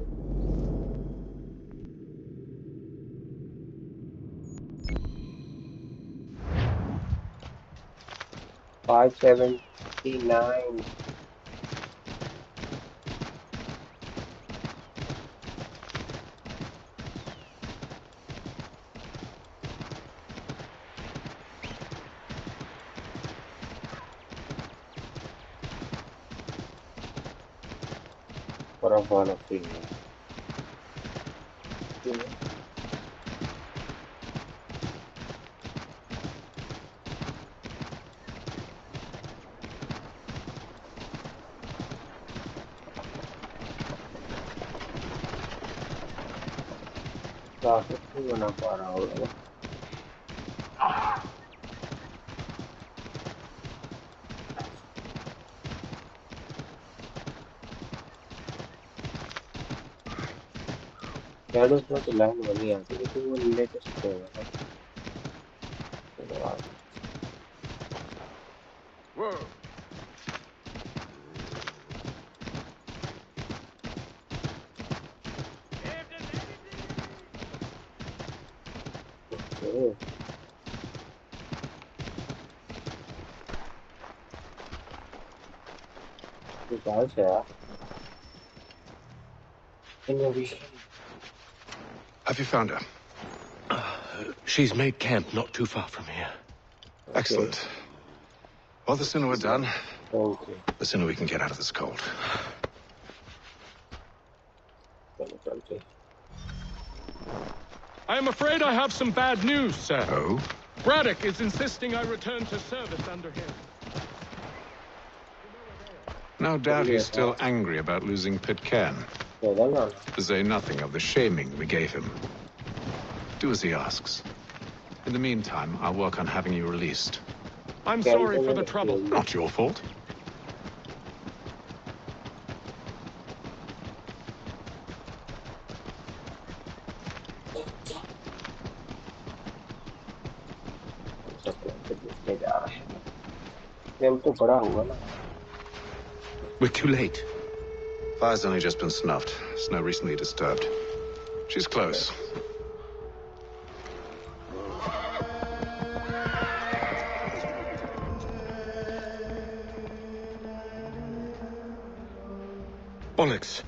579 for a ball of premium. Traffic नहीं बना पा रहा होगा ना. शैडोज में तो लाइन बनी आती है लेकिन वो लेटेस्ट होगा ना. चलो आ गए. Okay. निकाल से यार. Innovation. Have you found her? She's made camp not too far from here. Excellent. Well, the sooner we're done, Okay. the sooner we can get out of this cold. I am afraid I have some bad news, sir. Oh? Braddock is insisting I return to service under him. No doubt he's still angry about losing Pitcairn. To say nothing of the shaming we gave him. Do as he asks. In the meantime, I'll work on having you released. I'm sorry for the trouble. Not your fault. We're too late. Fire's only just been snuffed. Snow recently disturbed. She's close. Bollocks.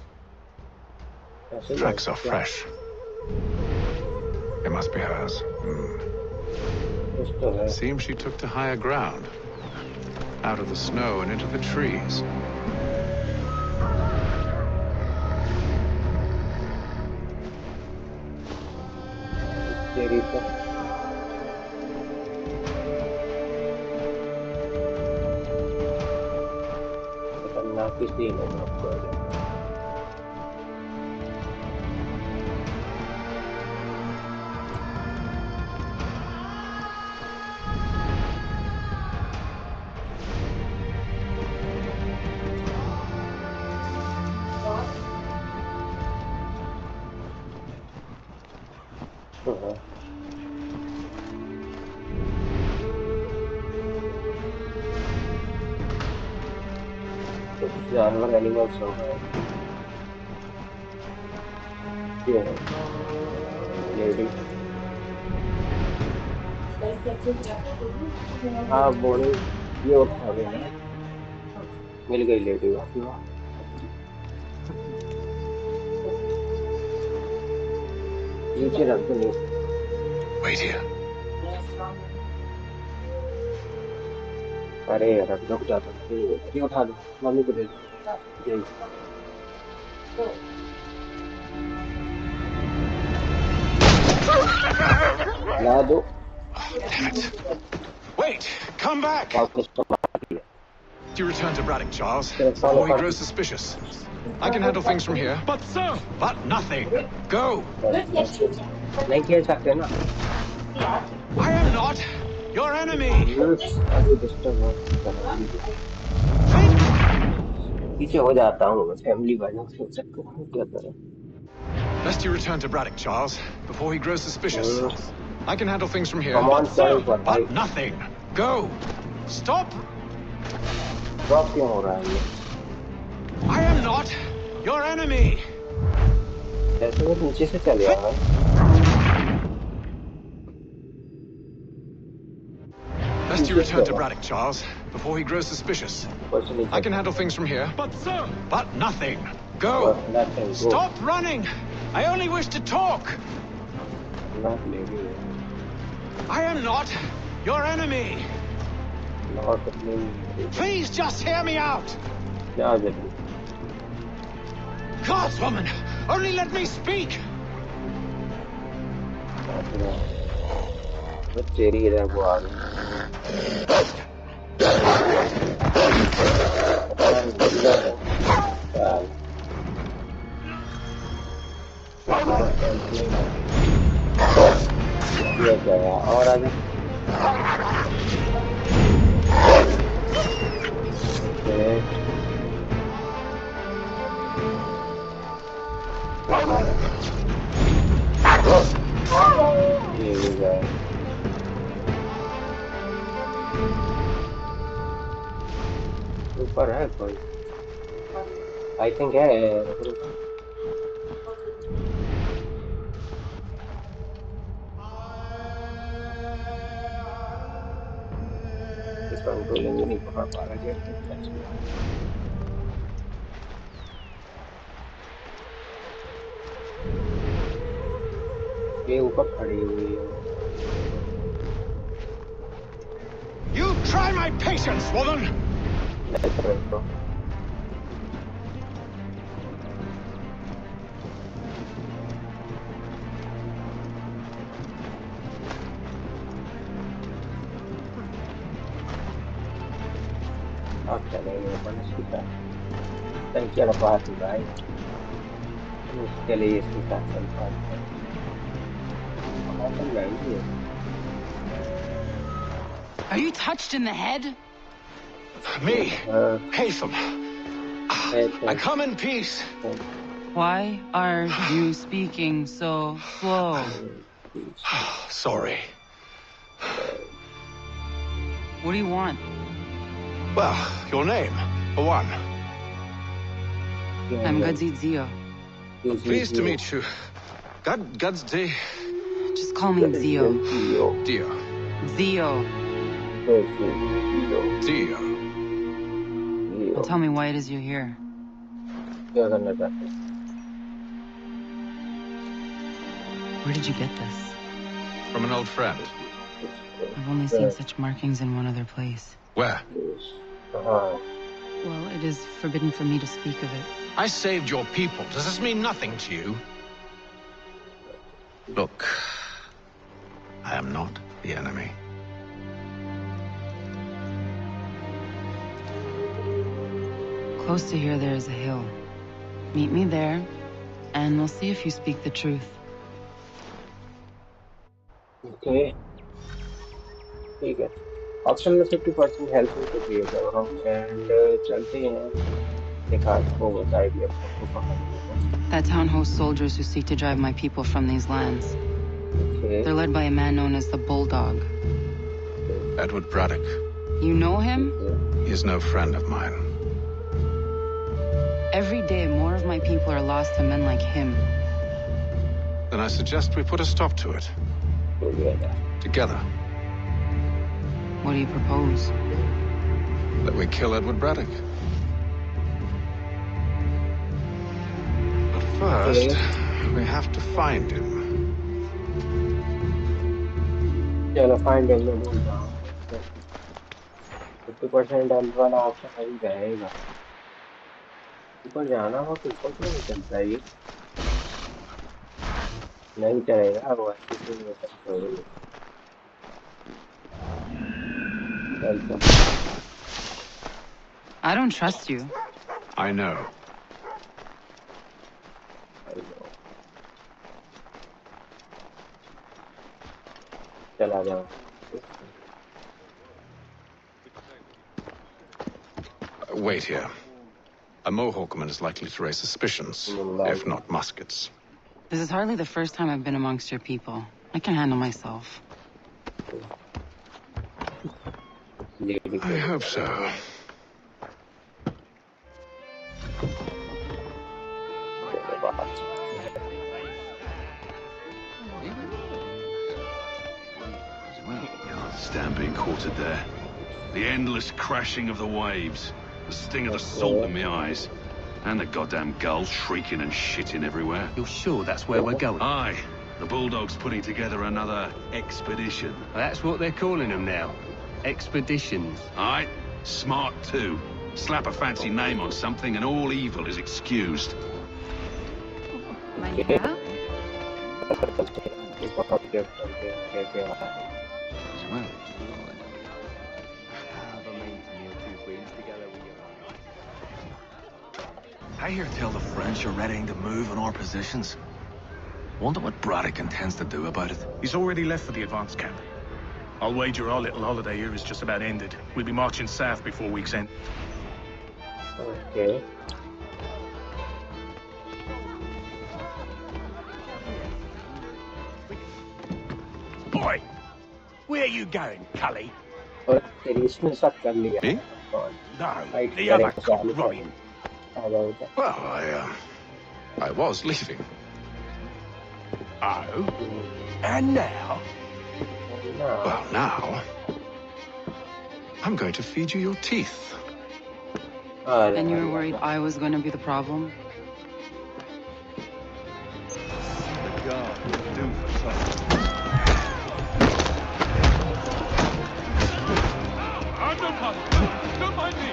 Tracks are fresh. It must be hers. Seems she took to higher ground. Out of the snow and into the trees. जानवर animals हो गए ये है lady हाँ body ये उठा गया मिल गई लेडी नीचे रख दो नीचे Wait here. अरे रुक जाता ये उठा दो मम्मी को दे दो ला दो Wait! Come back! You return to Braddock, Charles, before he grows suspicious. I can handle things from here. But sir! But nothing! Go! नहीं खेल सकते ना I am not your enemy! पीछे हो जाता हूँ फैमिली वालों से सकते हैं क्या करें Best you return to Braddock, Charles, before he grows suspicious. I can handle things from here. Come on, but nothing. Go! Stop! Drop क्यों हो रहा है ये? I am not your enemy. ऐसे वो नीचे से चल जाएगा Best you return to Braddock, Charles, before he grows suspicious. I can handle things from here. But sir! But nothing. Go! Stop running! I only wish to talk! I am not your enemy! Please just hear me out! Gods, woman! Only let me speak! तेरी इधर वो आ गई ये गया और आगे ये भी गया ऊपर है कोई आई थिंक है इस कंट्रोलिंग नहीं पकड़ पा रहा है ये ऊपर खड़ी हुई है You try my patience, woman! Are you touched in the head? Me, Haytham. I come in peace. Why are you speaking so slow? Sorry. What do you want? Well, your name, for one. I'm Godzi Zio. Pleased to meet you. God's day. Just call me Zio. Dio. Zio. Dio. Now tell me why it is you're here. क्या करना चाहते हैं? Where did you get this? From an old friend. I've only seen such markings in one other place. Where? Well, it is forbidden for me to speak of it. I saved your people. Does this mean nothing to you? Look, I am not the enemy. Close to here, there is a hill. Meet me there, and we'll see if you speak the truth. Okay. ठीक है. Option में 50% health को दिए जा रहा हूँ and चलते हैं. देखा वो बताइए भी आपको कहाँ मिलेगा. That town hosts soldiers who seek to drive my people from these lands. Okay. They're led by a man known as the Bulldog. Edward Braddock. You know him? He is no friend of mine. Every day, more of my people are lost to men like him. Then I suggest we put a stop to it. Together. What do you propose? That we kill Edward Braddock. But first, we have to find him. चलो find him में बोल रहा हूँ. 50% health वाला option अभी रहेगा. ऊपर जाना हो तो ऊपर क्यों नहीं चलता है ये? नहीं चलेगा वो ऐसे ही नहीं चलेगा. I don't trust you. I know. चला जाओ. Wait here. A Mohawkman is likely to raise suspicions, if not muskets. This is hardly the first time I've been amongst your people. I can handle myself. I hope so. Can't stand being quartered there. The endless crashing of the waves, the sting of the salt in my eyes, and the goddamn gulls shrieking and shitting everywhere. You're sure that's where we're going? Aye. The Bulldog's putting together another expedition. That's what they're calling them now. Expeditions. Aye. Smart too. Slap a fancy name on something and all evil is excused. I hear tell the French are readying to move on our positions. Wonder what Braddock intends to do about it. He's already left for the advance camp. I'll wager our little holiday here is just about ended. We'll be marching south before week's end. Okay. Boy, where are you going, Cully? और तेरी इसमें सब कर लिया. Me? No, the other cock Robin. Well, I was leaving. Oh? And now? Well, now, I'm going to feed you your teeth. And you were worried I was going to be the problem? The guard will do for something. Undercover! Don't mind me!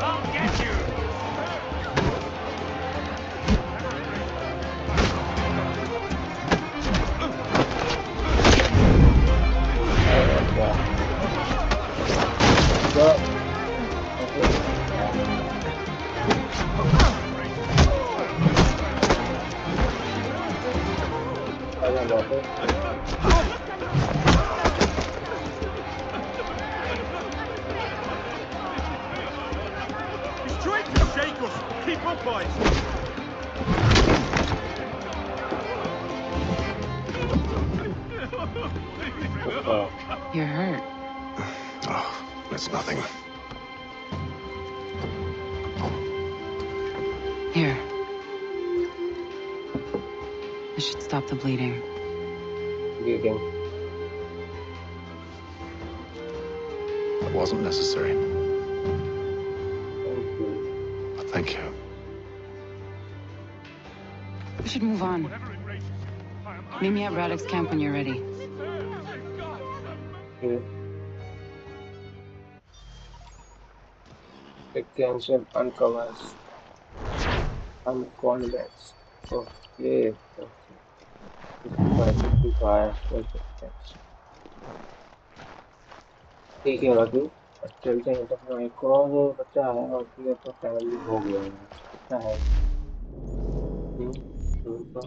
I'll get you! He's trying to shake us. Keep up, boys. You're hurt. Oh, it's nothing. Here. This should stop the bleeding. Bleeding. It wasn't necessary. Thank you. Thank you. We should move on. Meet me at Braddock's camp when you're ready. Okay. The cancel uncovers unconvex. Okay. Okay. ठीक है बाकी अब चलते हैं तो अपना एक और बच्चा है और फिर तो फैमिली हो गया है अच्छा है तो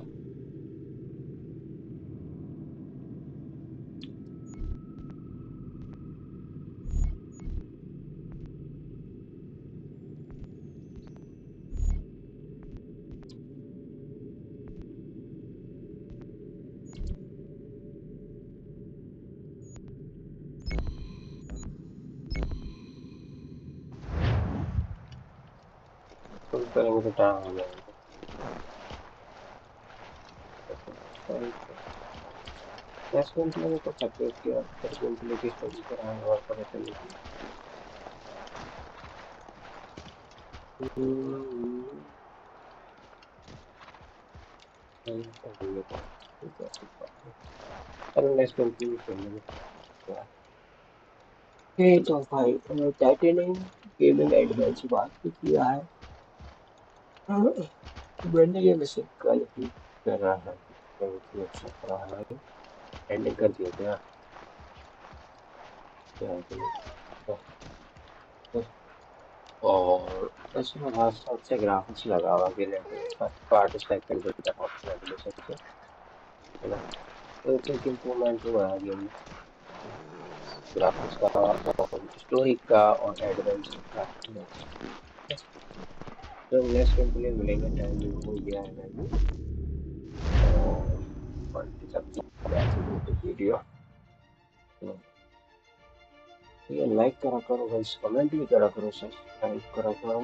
फुल करेंगे तो टाइम हो जाएगा नेक्स्ट गेम के लिए तो चेक किया फिर गेम के लिए किस तरीके से रहा और पता चलेगी चलो नेक्स्ट गेम के लिए खेलेंगे तो भाई टाइटेनियम गेमिंग एडवांस की बात भी किया है मैंने ये वैसे कल ही कर रहा है बहुत ही अच्छा कर रहा है एंडिंग कर दिया क्या और इसमें बहुत साथ से ग्राफिक्स लगा हुआ गेले first part second builder option animation से है ना तो एक इम्प्रूवमेंट हुआ है गेम में ग्राफिक्स का और स्टोरी का और एडवेंचर का तो नेक्स्ट गेम के लिए मिलेंगे टाइम भी हो गया है भाई और वीडियो ये लाइक करा करो भाई कमेंट भी करा करो सब्सक्राइब करा करो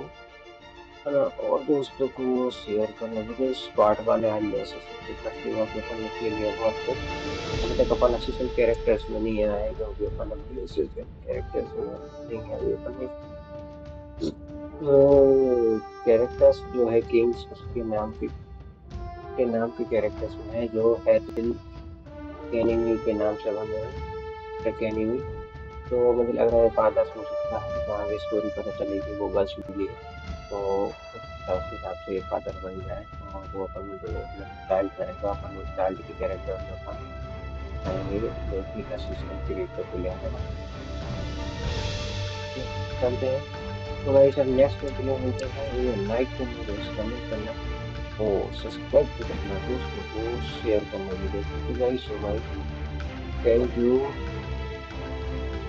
और दोस्तों को शेयर करना मुझे इस पार्ट वाले आइडिया से करते हुए कि अपन ने खेल लिया बहुत कुछ अभी तक अपन ऑफिशियल कैरेक्टर्स में नहीं आए क्योंकि अपन अभी ऑफिशियल कैरेक्टर्स में नहीं है अभी अपन कैरेक्टर्स जो है किंग्स उसके नाम के कैरेक्टर्स में है जो एथिल कैनिंग के नाम से बने हैं कैनिंग तो मुझे लग रहा है फादर्स हो सकता है तो आगे स्टोरी पता चलेगी वो गर्ल्स मिली है तो उस हिसाब से फादर बन जाए और वो अपन जो अपना चाइल्ड रहेगा अपन उस चाइल्ड के कैरेक्टर में अपन आएंगे देखने का सीजन 3 तो क्लियर है ना चलते हैं तो भाई सर नेक्स्ट में क्लियर मिलते हैं ये लाइक करना दोस्त कमेंट करना और सब्सक्राइब भी करना दोस्तों को शेयर करना वीडियो को तो भाई सो भाई थैंक यू